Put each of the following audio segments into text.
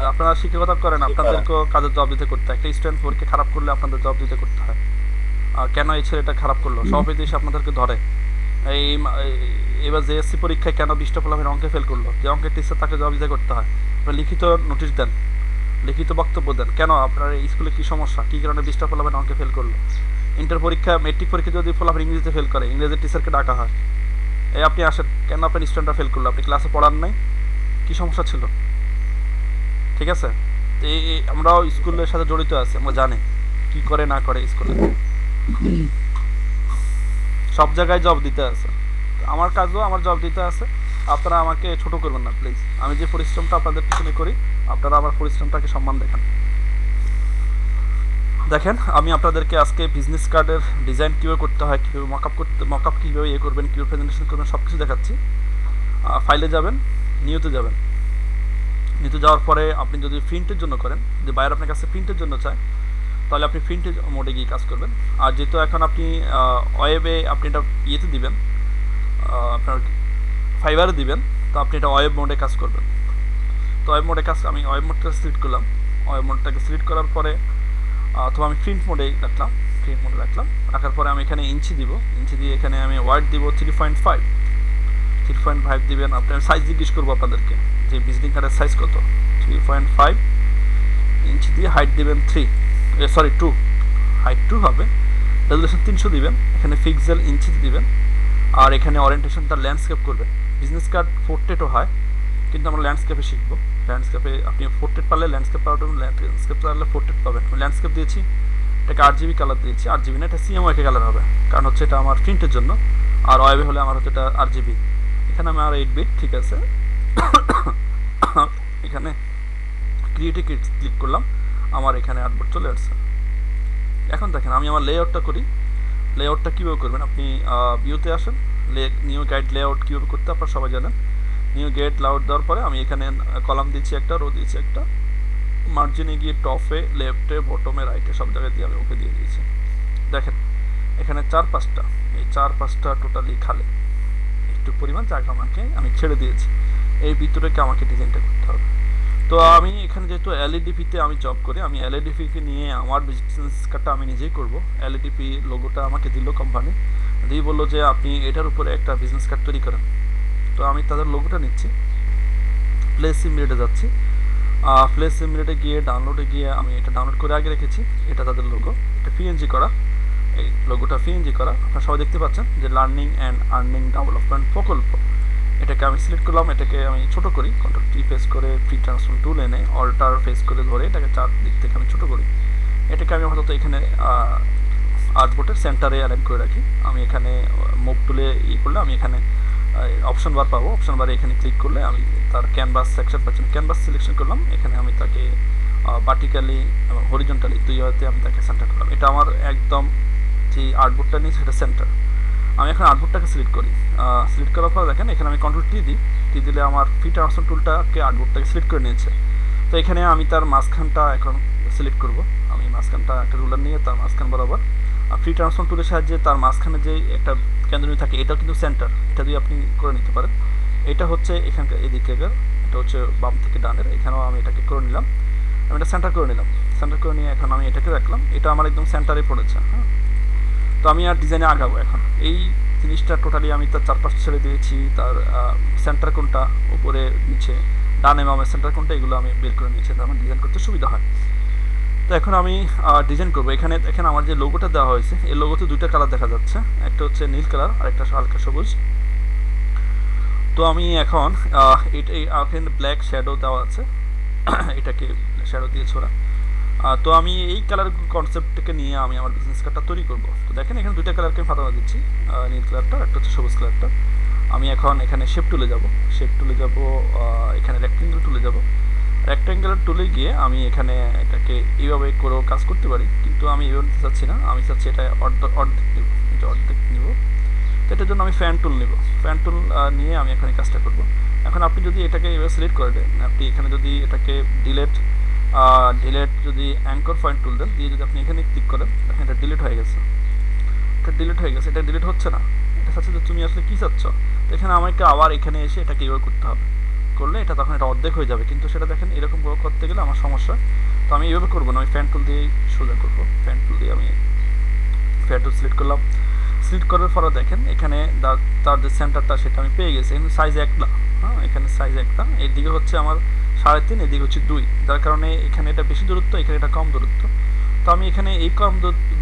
আপনারা শিক্ষকতা করেন, আপনাদেরকেও কাজের জবাব দিতে করতে হয়। একটা স্টুডেন্ট পরীক্ষা খারাপ করলে আপনাদের জবাব দিতে করতে হয়। কেন এই ছেলেটা খারাপ করলো, সভাপতি এসে আপনাদেরকে ধরে। এই এবার জেএসসি পরীক্ষায় কেন 20টা পোলাপেন অঙ্কে ফেল করলো, যে অঙ্কের টিচার তাকে জবাব দিতে করতে হয়। লিখিত নোটিশ দেন, লিখিত বক্তব্য দেন, কেন আপনার এই স্কুলে কী সমস্যা, কী কারণে 20টা পোলাপেন অঙ্কে ফেল করলো। ইন্টার পরীক্ষা, মেট্রিক পরীক্ষা যদি পোলাপেন ইংরেজিতে ফেল করে, ইংরেজির টিচারকে ডাকা হয়, এই আপনি আসেন, কেন আপনার স্টুডেন্টরা ফেল করলো, আপনি ক্লাসে পড়ান নাই, কী সমস্যা ছিল। ঠিক আছে, তো এই আমরাও স্কুলের সাথে জড়িত আছি, আমরা জানি কি করে না করে স্কুলে, সব জায়গায় জব দিতে আছে। আমার কাজও আমার জব দিতে আছে, আপনারা আমাকে ছোট করবেন না প্লিজ। আমি যে পরিশ্রমটা আপনাদের পিছনে করি, আপনারা আমার পরিশ্রমটাকে সম্মান দেখান। দেখেন, আমি আপনাদেরকে আজকে বিজনেস কার্ডের ডিজাইন কীভাবে করতে হয়, কীভাবে মকআপ কীভাবে ইয়ে করবেন, কীভাবে প্রেজেন্টেশন করবেন, সব কিছু দেখাচ্ছি। ফাইলে যাবেন, নিউতে যাবেন। নিউতে যাওয়ার পরে আপনি যদি প্রিন্টের জন্য করেন, যে বাইরে আপনার কাছে প্রিন্টের জন্য চায়, তাহলে আপনি প্রিন্টের মোডে গিয়ে কাজ করবেন। আর যেহেতু এখন আপনি ওয়েবে আপনি এটা ইয়েতে দিবেন, আপনার ফাইবারে দিবেন, তো আপনি এটা ওয়েব মোডে কাজ করবেন। তো ওয়েব মোডে কাজ, আমি ওয়েব মোডটা সিলেক্ট করলাম। ওয়েব মোডটাকে সিলেক্ট করার পরে অথবা আমি প্রিন্ট মোডে রাখলাম, প্রিন্ট মোডে রাখার পরে আমি এখানে ইঞ্চি দিব, ইঞ্চি দিয়ে এখানে আমি ওয়ার্ড দিব 3.5, 3.5 দিবেন। আপনার সাইজ জিজ্ঞেস করবো আপনাদেরকে যে ভিজিটিং কার্ডের সাইজ কত, 3.5 ইঞ্চি দিয়ে হাইট দিবেন 2, হাইট 2 হবে। রেজুলেশন 300 দিবেন, এখানে পিক্সেল ইঞ্চি দিবেন, আর এখানে ওরিয়েন্টেশনটা ল্যান্ডস্কেপ করবেন। বিজনেস কার্ড পোর্ট্রেটও হয়, কিন্তু আমরা ল্যান্ডস্কেপে শিখবো। ল্যান্ডস্কেপে আপনি পোর্ট্রেট পারলে ল্যান্ডস্কেপ পাবেন, ল্যান্ডস্কেপ পারলে পোর্ট্রেট পাবেন। ল্যান্ডস্কেপ দিয়েছি, এটাকে 8GB কালার দিয়েছি, 8GB না, এটা CMYK কালার হবে, কারণ হচ্ছে এটা আমার প্রিন্টের জন্য। আর ওয়েবে হলে আমার হচ্ছে এটা 8GB। এখানে আমার 8 বিট, ঠিক আছে। এখানে ক্রিয়েটে ক্লিক করলাম, আমার এখানে আর্টবোর্ড চলে আসছে। এখন দেখেন, আমি আমার লেআউটটা করি। লেআউটটা কীভাবে করবেন, আপনি ভিউতে আসেন, নিউ গাইড লেআউট কীভাবে করতে আপনারা সবাই জানেন। নিউ গাইড লেআউট দেওয়ার পরে আমি এখানে কলাম দিচ্ছি একটা, রো দিচ্ছি একটা, মার্জিনে গিয়ে টপে, লেফটে, বটমে, রাইটে সব জায়গায় দিয়ে আমি ওকে দিয়ে দিয়েছি। দেখেন এখানে 4-5টা, এই 4-5টা টোটালি খালি, একটু পরিমাণ জায়গা আমাকে আমি ছেড়ে দিয়েছি। এই ভিতরেকে আমাকে ডিজাইনটা করতে হবে। তো আমি এখানে যেহেতু এলইডিপিতে আমি জব করি, আমি এলইডিপিকে নিয়ে আমার বিজনেস কার্ডটা আমি নিজেই করব। এলইডিপি লোগোটা আমাকে দিল কোম্পানি, দিয়ে বললো যে আপনি এটার উপরে একটা বিজনেস কার্ড তৈরি করেন। তো আমি তাদের লোগোটা নিচ্ছি, প্লে সিমুলেটে যাচ্ছি, প্লে সিমুলেটে গিয়ে ডাউনলোডে গিয়ে আমি এটা ডাউনলোড করে আগে রেখেছি। এটা তাদের লোগো, এটা পিএনজি করা, এই লোগোটা পিএনজি করা। আপনারা সবাই দেখতে পাচ্ছেন যে লার্নিং অ্যান্ড আর্নিং ডেভেলপমেন্ট প্রকল্প। এটাকে আমি সিলেক্ট করলাম, এটাকে আমি ছোট করি, কন্ট্রোল টি প্রেস করে ফ্রি ট্রান্সফর্ম টুল এনে অল্টার ফেস করে ধরে এটাকে 4 দিক থেকে আমি ছোট করি। এটাকে আমি আপাতত এখানে আর্টবোর্ডের সেন্টারে অ্যালাইন করে রাখি। আমি এখানে মুভ টুলে করলে আমি এখানে অপশন বার পাবো। অপশন বারে এখানে ক্লিক করলে আমি তার ক্যানভাস সেকশন পাচ্ছি, ক্যানভাস সিলেকশন করলাম। এখানে আমি তাকে ভার্টিক্যালি এবং হরিজন্টালি দুই ওয়েতে আমি তাকে সেন্টার করলাম। এটা আমার একদম যে আর্টবোর্ডটা নিয়েছি সেটা সেন্টার। আমি এখন আর্টবোর্ডটাকে সিলেক্ট করি। সিলেক্ট করার পর দেখেন এখানে আমি কন্ট্রোল টি দিই, টি দিলে আমার ফ্রি ট্রান্সফর্ম টুলটাকে আর্টবোর্ডটাকে সিলেক্ট করে নিয়েছে। তো এখানে আমি তার মাঝখানটা এখন সিলেক্ট করব। আমি মাঝখানটা একটা রুলার নিয়ে তার মাঝখান বরাবর ফ্রি ট্রান্সফর্ম টুলের সাহায্যে তার মাঝখানে যে একটা কেন্দ্রীয় থাকে, এটাও কিন্তু সেন্টার, এটা দিয়ে আপনি করে নিতে পারেন। এটা হচ্ছে এখানকার এদিকের, এটা হচ্ছে বাম থেকে ডানের, এখানেও আমি এটাকে করে নিলাম। আমি এটা সেন্টার করে নিলাম, সেন্টার করে নিয়ে এখন আমি এটাকে রাখলাম, এটা আমার একদম সেন্টারে পড়েছে। হ্যাঁ, তো আমি আর ডিজাইনে আগাবো। এখন এই জিনিসটা টোটালি আমি তার চারপাশে ছেড়ে দিয়েছি, তার সেন্টার কোনটা, উপরে নিচে, ডানে বামে সেন্টার কোনটা, এগুলো আমি বের করে নিয়েছি, তার আমার ডিজাইন করতে সুবিধা হয়। তো এখন আমি ডিজাইন করবো। এখানে দেখেন আমার যে লোগোটা দেওয়া হয়েছে, এই লোগোতে দুইটা কালার দেখা যাচ্ছে, একটা হচ্ছে নীল কালার আর একটা হালকা সবুজ। তো আমি এখন এখানে ব্ল্যাক শ্যাডো দেওয়া আছে, এটাকে শ্যাডো দিয়েছে ওরা। তো আমি এই কালার কনসেপ্টটাকে নিয়ে আমি আমার বিজনেস কার্ডটা তৈরি করব। তো দেখেন এখানে দুইটা কালারকে আমি প্রাধান্য দিচ্ছি, নীল কালারটা, একটা হচ্ছে সবুজ কালারটা। আমি এখন এখানে শেপ টুলে যাব, শেপ টুলে যাব, এখানে রেক্টেঙ্গেল টুলে যাব। রেক্টেঙ্গেলের টুলে গিয়ে আমি এখানে এটাকে এইভাবে করেও কাজ করতে পারি, কিন্তু আমি এইভাবে নিতে চাচ্ছি না, আমি চাচ্ছি এটা অর্ধেক নিব, এটা অর্ধেক নিব। তো এটার জন্য আমি ফ্যান টুল নেব, ফ্যান টুল নিয়ে আমি এখানে কাজটা করব। এখন আপনি যদি এটাকে এভাবে সিলেক্ট করে দেন, আপনি এখানে যদি এটাকে ডিলেট যদি অ্যাঙ্কর পয়েন্ট টুল দেন, দিয়ে যদি আপনি এখানে ক্লিক করেন, দেখেন এটা ডিলিট হয়ে গেছে, এটা ডিলিট হয়ে গেছে, এটা ডিলিট হচ্ছে না। এটা চাচ্ছে যে তুমি আসলে কী চাচ্ছ। তো এখানে আমাকে আবার এখানে এসে এটাকে এইভাবে করতে হবে, করলে এটা তখন এটা অর্ধেক হয়ে যাবে, কিন্তু সেটা দেখেন এরকম করতে গেলে আমার সমস্যা। তো আমি এইভাবে করবো না, আমি ফ্যান টুল দিয়ে সোজা করবো। ফ্যান টুল দিয়ে আমি ফ্যান টুল সিলেক্ট করলাম। সিলেক্ট করার পরে দেখেন এখানে তার যে সেন্টারটা সেটা আমি পেয়ে গেছি, কিন্তু সাইজ একটা। হ্যাঁ, এখানে সাইজ একটা, এদিকে হচ্ছে আমার 3.5, এদিকে হচ্ছে 2, যার কারণে এখানে এটা বেশি দূরত্ব, এখানে এটা কম দূরত্ব। তো আমি এখানে এই কম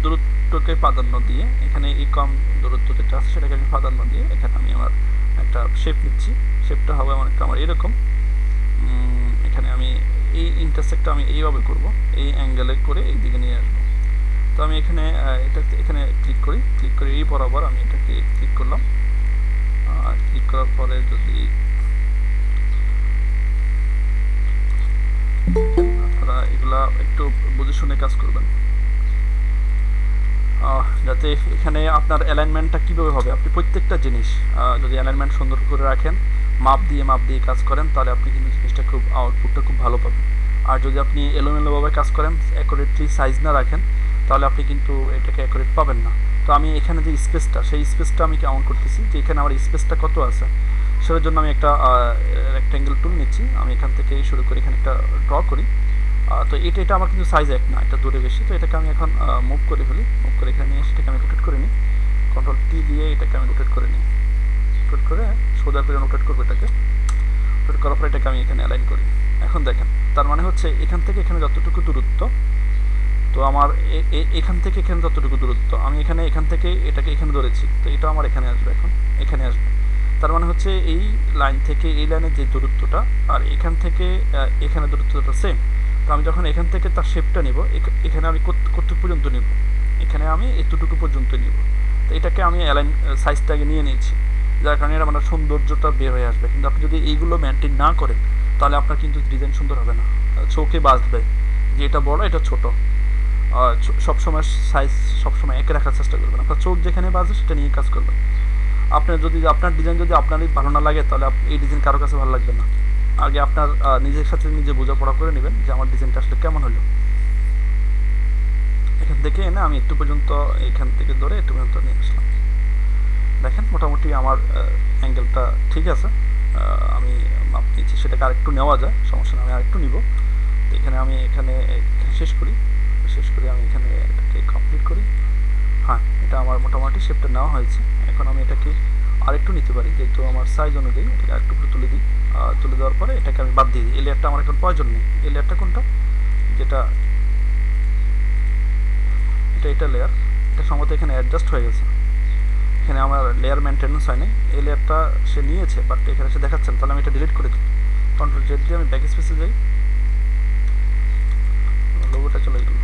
দূরত্বকে প্রাধান্য দিয়ে, এখানে এই কম দূরত্ব যেটা আছে সেটাকে আমি প্রাধান্য দিয়ে এখানে আমি আমার একটা শেপ নিচ্ছি। শেপটা হবে আমার এরকম। এখানে আমি এই ইন্টারসেক্টটা আমি এইভাবে করব, এই অ্যাঙ্গেলে করে এই দিকে নিয়ে আসবো। তো আমি এখানে এখানে ক্লিক করে এই বরাবর আমি এটাকে ক্লিক করলাম। ক্লিক করার পরে যদি আপনারা এগুলা একটু বুঝে শুনে কাজ করবেন, যাতে এখানে আপনার অ্যালাইনমেন্টটা কীভাবে হবে। আপনি প্রত্যেকটা জিনিস যদি অ্যালাইনমেন্ট সুন্দর করে রাখেন, মাপ দিয়ে কাজ করেন, তাহলে আপনি কিন্তু জিনিসটা খুব আউটপুটটা খুব ভালো পাবেন। আর যদি আপনি এলোমেলোভাবে কাজ করেন, অ্যাকুরেটলি সাইজ না রাখেন, তাহলে আপনি কিন্তু এটাকে অ্যাকুরেট পাবেন না। তো আমি এখানে যে স্পেসটা, সেই স্পেসটা আমি কাউন্ট করতেছি যে এখানে আমার স্পেসটা কত আছে। সেটার জন্য আমি একটা রেক্ট্যাঙ্গেল টুল নিচ্ছি, আমি এখান থেকে শুরু করে এখানে একটা ড্র করি। তো এটা আমার কিন্তু সাইজ এক না, এটা দূরে বেশি। তো এটাকে আমি এখন মুভ করে ফেলি, মুভ করে এখানে নিয়ে সেটাকে আমি রোটেট করে নিই। কন্ট্রোল টি দিয়ে এটাকে আমি রোটেট করে নিই, রোটেট করে সোজা করে রোটেট করবো এটাকে। রোটেট করার পর এটাকে আমি এখানে অ্যালাইন করি। এখন দেখেন, তার মানে হচ্ছে এখান থেকে এখানে যতটুকু দূরত্ব, তো আমার এখান থেকে এখানে যতটুকু দূরত্ব, আমি এখান থেকে এটাকে এখানে ধরেছি, তো এটা আমার এখানে আসবে, এখন এখানে আসবে। তার মানে হচ্ছে এই লাইন থেকে এই লাইনের যে দূরত্বটা আর এখান থেকে এখানে দূরত্বটা সেম। তো আমি যখন এখান থেকে তার শেপটা নিব, এখানে আমি কতটুকু পর্যন্ত নিব, এখানে আমি এতটুকু পর্যন্ত নিব। তো এটাকে আমি অ্যালাইন সাইজটাকে নিয়ে নিয়েছি, যার কারণে এটা মানে সৌন্দর্যটা বের হয়ে আসবে। কিন্তু আপনি যদি এইগুলো মেনটেন না করেন, তাহলে আপনার কিন্তু ডিজাইন সুন্দর হবে না, চোখে বাজবে যে এটা বড় এটা ছোট। সবসময় সাইজ সবসময় একে রাখার চেষ্টা করবেন, আপনার চোখ যেখানে বাজে সেটা নিয়ে কাজ করবেন। আপনার যদি আপনার ডিজাইন যদি আপনারই ভালো না লাগে, তাহলে এই ডিজাইন কারো কাছে ভালো লাগবে না। আগে আপনার নিজের সাথে নিজে বোঝাপড়া করে নেবেন যে আমার ডিজাইনটা আসলে কেমন হলো। এখান থেকে এনে আমি একটু পর্যন্ত, এখান থেকে ধরে একটু পর্যন্ত নিয়ে আসলাম। দেখেন মোটামুটি আমার অ্যাঙ্গেলটা ঠিক আছে। আমি মাপ নিচ্ছি, সেটাকে আরেকটু নেওয়া যায়, সমস্যা না, আমি আরেকটু নিব। তো এখানে আমি এখানে শেষ করি আমি এখানে এটাকে কমপ্লিট করি। হ্যাঁ, এটা আমার মোটামুটি শেপটা নেওয়া হয়েছে। এখন আমি এটাকে আরেকটু নিতে পারি, যেহেতু আমার সাইজ অনুযায়ী এটাকে আরেকটু করে তুলে দিই। তুলে দেওয়ার পরে এটাকে আমি বাদ দিয়ে দিই, এই লেয়ারটা আমার এখন প্রয়োজন নেই। এই লেয়ারটা কোনটা, যেটা এটা লেয়ার, এটা সম্ভবত এখানে অ্যাডজাস্ট হয়ে গেছে, এখানে আমার লেয়ার মেনটেন্যান্স হয় নাই। এই লেয়ারটা সে নিয়েছে, বাট এখানে সে দেখাচ্ছেন, তাহলে আমি এটা ডিলিট করে দিই। কন্ট্রোল জেড দিয়ে আমি ব্যাক স্পেসে যাই, লোগোটা চলে গেল।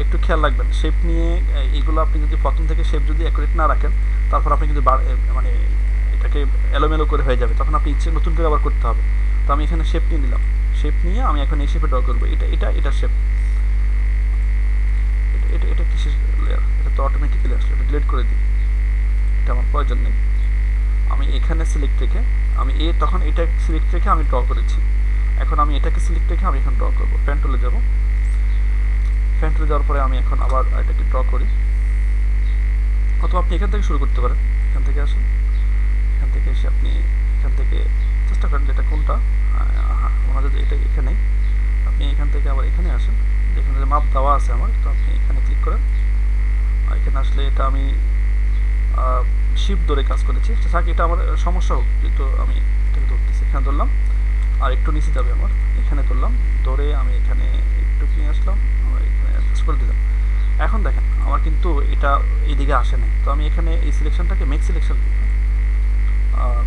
একটু খেয়াল রাখবেন শেপ নিয়ে, এইগুলো আপনি যদি প্রথম থেকে শেপ যদি অ্যাকুরেট না রাখেন, তারপর আপনি কিন্তু মানে এটাকে এলোমেলো করে হয়ে যাবে, তখন আপনি ইচ্ছে নতুন করে আবার করতে হবে। তো আমি এখানে শেপ নিয়ে নিলাম, শেপ নিয়ে আমি এখন এই শেপে ড্র করবো। এটা শেপ, এটা কিসের লেয়ার, এটা তো অটোমেটিক্যালি আসলে, এটা ডিলিট করে দিই, এটা আমার প্রয়োজন নেই। আমি এখানে সিলেক্ট রেখে আমি তখন এটা সিলেক্ট রেখে আমি ড্র করেছি। এখন আমি এটাকে সিলেক্ট রেখে আমি এখন ড্র করবো। ফ্যান টুলে যাবো, ফ্যান টুলে যাওয়ার পরে আমি এখন আবার এটাকে ড্র করি। অথবা আপনি এখান থেকে শুরু করতে পারেন, এখান থেকে আসুন, এখান থেকে এসে আপনি এখান থেকে চেষ্টা করেন যেটা কোনটা, আমাদের এটা এখানেই, আপনি এখান থেকে আবার এখানে আসেন, এখানে যে মাপ দেওয়া আছে আমার, তো আপনি এখানে ক্লিক করেন। এখানে আসলে এটা আমি শিফট ধরে কাজ করেছি, থাক, এটা আমার সমস্যা হোক, যেহেতু আমি এটাকে ধরতেছি, এখানে ধরলাম, আর একটু নিচে যাবে আমার, এখানে ধরলাম, ধরে আমি এখানে একটু নিয়ে আসলাম, এখানে অ্যাডজাস্ট করে দিলাম। এখন দেখেন আমার কিন্তু এটা এইদিকে আসে নাই, তো আমি এখানে এই সিলেকশনটাকে মেক সিলেকশন দিই।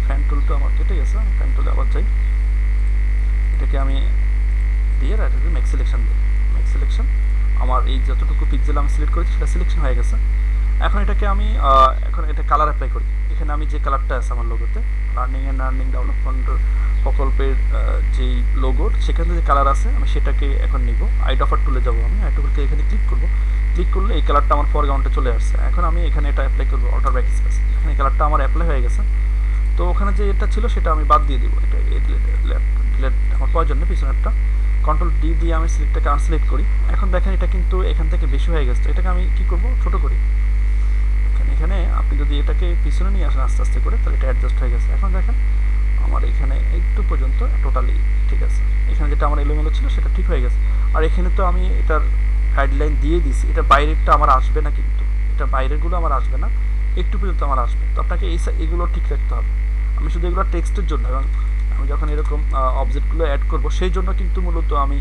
ফ্যান টুলটা আমার কেটে গেছে, ফ্যান টুলে আবার যাই, এটাকে আমি দিয়ে এটাকে মেক সিলেকশন দিই। মেক সিলেকশন, আমার এই যতটুকু পিক্সেল আমি সিলেক্ট করেছি সেটা সিলেকশন হয়ে গেছে। এখন এটাকে আমি এখন এটা কালার অ্যাপ্লাই করি। এখানে আমি যে কালারটা আছে আমার লোগোতে, লার্নিং অ্যান্ড আর্নিং ডেভেলপমেন্ট প্রকল্পের যেই লোগোর সেখানে যে কালার আছে, আমি সেটাকে এখন নিব। আইডফার টুলে যাবো, আমি আইডফারকে এখানে ক্লিক করবো, ক্লিক করলে এই কালারটা আমার ফরগ্রাউন্ডে চলে আসছে। এখন আমি এখানে এটা অ্যাপ্লাই করবো, অল্টার ব্যাক স্পেস, এখানে কালারটা আমার অ্যাপ্লাই হয়ে গেছে। তো ওখানে যে এটা ছিল সেটা আমি বাদ দিয়ে দিব, এটা ডিলেট আমার প্রয়োজন নেই পিছনেরটা। কন্ট্রোল ডি দিয়ে আমি সিলেক্টটাকে আনসিলেক্ট করি। এখন দেখেন এটা কিন্তু এখান থেকে বেশি হয়ে গেছে, এটাকে আমি কি করব, ছোট করি, এখানে এখানে আপনি যদি এটাকে পিছনে নিয়ে আসেন আস্তে আস্তে করে, তাহলে এটা অ্যাডজাস্ট হয়ে গেছে। এখন দেখেন আমার এখানে একটু পর্যন্ত টোটালি ঠিক আছে। এখানে যেটা আমার এলোমেলো ছিল সেটা ঠিক হয়ে গেছে। আর এখানে তো আমি এটার গাইডলাইন দিয়ে দিছি, এটা বাইরেরটা আমার আসবে না, কিন্তু এটা বাইরেরগুলো আমার আসবে না, একটু পর্যন্ত আমার আসবে। তো আপনাকে এগুলো ঠিক রাখতে হবে। আমি শুধু এগুলো টেক্সটের জন্য, এবং আমি যখন এরকম অবজেক্টগুলো অ্যাড করব সেই জন্য কিন্তু মূলত আমি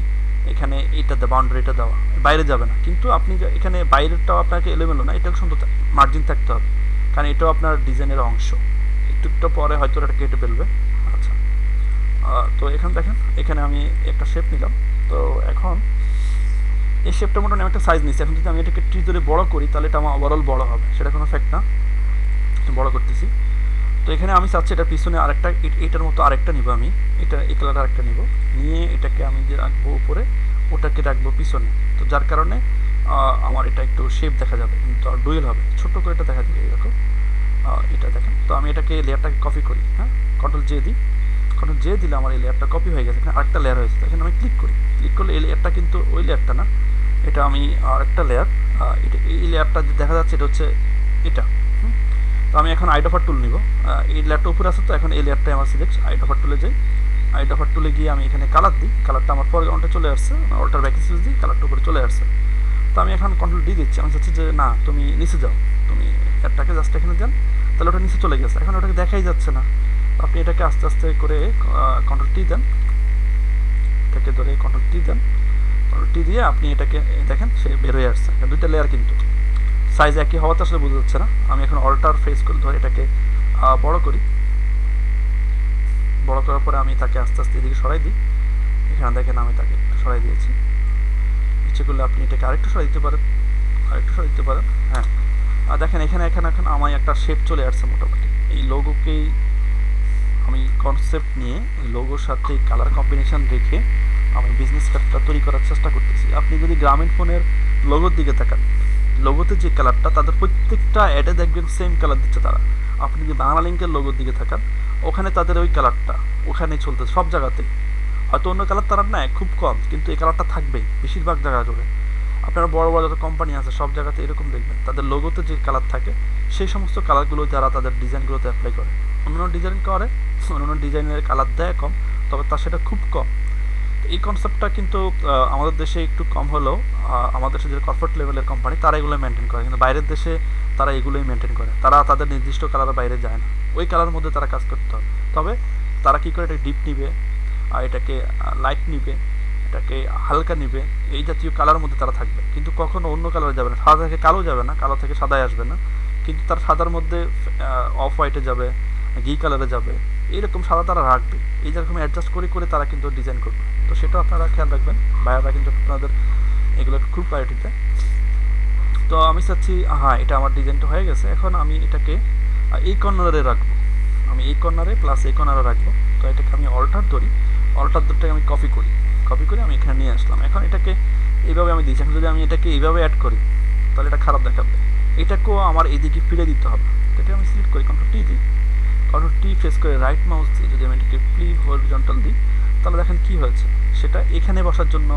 এখানে এইটাতে বাউন্ডারিটা দেওয়া, বাইরে যাবে না। কিন্তু আপনি এখানে বাইরেরটাও আপনাকে এলোমেলো না, এটাও সুন্দর মার্জিন থাকতে হবে, কারণ এটাও আপনার ডিজাইনের অংশ। একটু পরে হয়তো এটা কেটে ফেলবে। আচ্ছা, তো এখানে দেখেন এখানে আমি একটা শেপ নিলাম। তো এখন এই শেপটা মোটামুটি আমি একটা সাইজ নিচ্ছি। এখন যদি আমি এটাকে ট্রি ধরে বড় করি তাহলে এটা আমার ওভারঅল বড় হবে, সেটা কোনো ফ্যাক্ট না। বড় করতেছি। তো এখানে আমি চাচ্ছি এটার পিছনে আরেকটা, এটার মতো আরেকটা নিব আমি, এটা এই কালার আরেকটা নিব, নিয়ে এটাকে আমি যে রাখবো উপরে, ওটাকে রাখবো পিছনে। তো যার কারণে আমার এটা একটু শেপ দেখা যাবে, কিন্তু আর ডুয়েল হবে, ছোট্ট করে এটা দেখা যাবে এরকম। এটা দেখেন। তো আমি এটাকে লেয়ারটাকে কপি করি, হ্যাঁ, কন্ট্রোল জে দিই। কন্ট্রোল জে দিলে আমার এই লেয়ারটা কপি হয়ে গেছে। এখানে আরেকটা লেয়ার হয়েছে, এখানে আমি ক্লিক করি। ক্লিক করলে এই লেয়ারটা কিন্তু ওই লেয়ারটা না, এটা আমি আরেকটা লেয়ার, এটা এই লেয়ারটা যে দেখা যাচ্ছে এটা হচ্ছে এটা। তো আমি এখন আইডোফার টুল নিব। এই লেয়ারটা উপরে আছে, তো এখন এই লেয়ারটাই আমার সিলেক্ট। আইডোফার টুলে যাই, আইডোফার টুলে গিয়ে আমি এখানে কালার দিই। কালারটা আমার ফরগ্রাউন্ডে চলে আসছে, অল্টার ব্যাকস্পেস দিই, কালারটা উপরে চলে আসছে। তো আমি এখন কন্ট্রোল ডি দিচ্ছি। আমি চাচ্ছি যে না, তুমি নিচে যাও, তুমি লেয়ারটাকে জাস্ট এখানে দেন, তাহলে ওটা নিচে চলে গেছে। এখন ওটাকে দেখাই যাচ্ছে না। আপনি এটাকে আস্তে আস্তে করে কন্ট্রোল টি দেন, এটাকে ধরে কন্ট্রোল টি দেন। কন্ট্রোল টি দিয়ে আপনি এটাকে দেখেন সে বের হয়ে আসছে। দুইটা লেয়ার কিন্তু সাইজ একই হওয়াতে আসলে বোঝা যাচ্ছে না। আমি এখন অল্টার ফেস করে ধরে এটাকে বড় করি। বড় করার পরে আমি তাকে আস্তে আস্তে এদিকে সরাই দিই। এখানে দেখেন আমি তাকে একটু সরাই দিয়েছি। ইচ্ছে করলে আপনি এটাকে আরেকটু সরাই দিতে পারেন, আরেকটু সরাই দিতে পারেন। হ্যাঁ, দেখেন এখানে এখন আমার একটা শেপ চলে আসছে মোটামুটি। এই লোগোকেই আমি কনসেপ্ট নিয়ে এই লোগোর সাথে কালার কম্বিনেশন রেখে আমি বিজনেস কার্ডটা তৈরি করার চেষ্টা করতেছি। আপনি যদি গ্রামীণ ফোনের লোগোর দিকে তাকান, লোগোতে যে কালারটা তাদের প্রত্যেকটা অ্যাডে দেখবেন সেম কালার দিচ্ছে তারা। আপনি যদি বাংলা লিঙ্কের লোগোর দিকে তাকান, ওখানে তাদের ওই কালারটা ওখানেই চলতেছে সব জায়গাতে। হয়তো অন্য কালার তারা নেয় খুব কম, কিন্তু এই কালারটা থাকবেই বেশিরভাগ জায়গা জুড়ে। আপনারা বড় বড় যত কোম্পানি আছে সব জায়গাতে এরকম দেখবেন, তাদের লোগোতে যে কালার থাকে সেই সমস্ত কালারগুলো যারা তাদের ডিজাইনগুলোতে অ্যাপ্লাই করে। অন্য ডিজাইন করে, অন্য ডিজাইনের কালার দেয় কম, তবে তার সেটা খুব কম। এই কনসেপ্টটা কিন্তু আমাদের দেশে একটু কম হলেও আমাদের দেশে যে কর্পোরেট লেভেলের কোম্পানি তারা এগুলো মেনটেন করে, কিন্তু বাইরের দেশে তারা এগুলোই মেনটেন করে। তারা তাদের নির্দিষ্ট কালারের বাইরে যায় না, ওই কালারের মধ্যে তারা কাজ করতে হবে। তবে তারা কী করে, এটা ডিপ নিবে, আর এটাকে লাইট নিবে, এটাকে হালকা নিবে, এই জাতীয় কালারের মধ্যে তারা থাকবে, কিন্তু কখনো অন্য কালারে যাবে না। সাদা থেকে কালো যাবে না, কালো থেকে সাদায় আসবে না, কিন্তু তার সাদার মধ্যে অফ হোয়াইটে যাবে, ঘি কালারে যাবে, এইরকম সাদা তারা রাখবে। এই যেরকম অ্যাডজাস্ট করে করে তারা কিন্তু ডিজাইন করবে। তো সেটা আপনারা খেয়াল রাখবেন, ভাইয়ারা কিন্তু আপনাদের এগুলো খুব প্রায়োরিটিতে। তো আমি চাচ্ছি, হ্যাঁ, এটা আমার ডিজাইনটা হয়ে গেছে। এখন আমি এটাকে এই কর্নারে রাখবো, আমি এই কর্নারে প্লাস এই কর্নারে রাখবো। তো এটাকে আমি অল্টার ধরি, অল্টার ধরটাকে আমি কপি করি, কপি করে আমি এখানে নিয়ে আসলাম। এখন এটাকে এইভাবে আমি দিচ্ছি। এখন যদি আমি এটাকে এইভাবে অ্যাড করি তাহলে এটা খারাপ দেখাবে, এটাকেও আমার এইদিকে ফিরে দিতে হবে। তো এটা আমি সিলেক্ট করি, কন্ট্রোল টি দিই, কন্ট্রোল টি প্রেস করে রাইট মাউস দিয়ে যদি আমি এটাকে ফ্লিপ হরিজন্টাল দিই, তাহলে দেখেন কি হয়েছে, সেটা এখানে বসার জন্য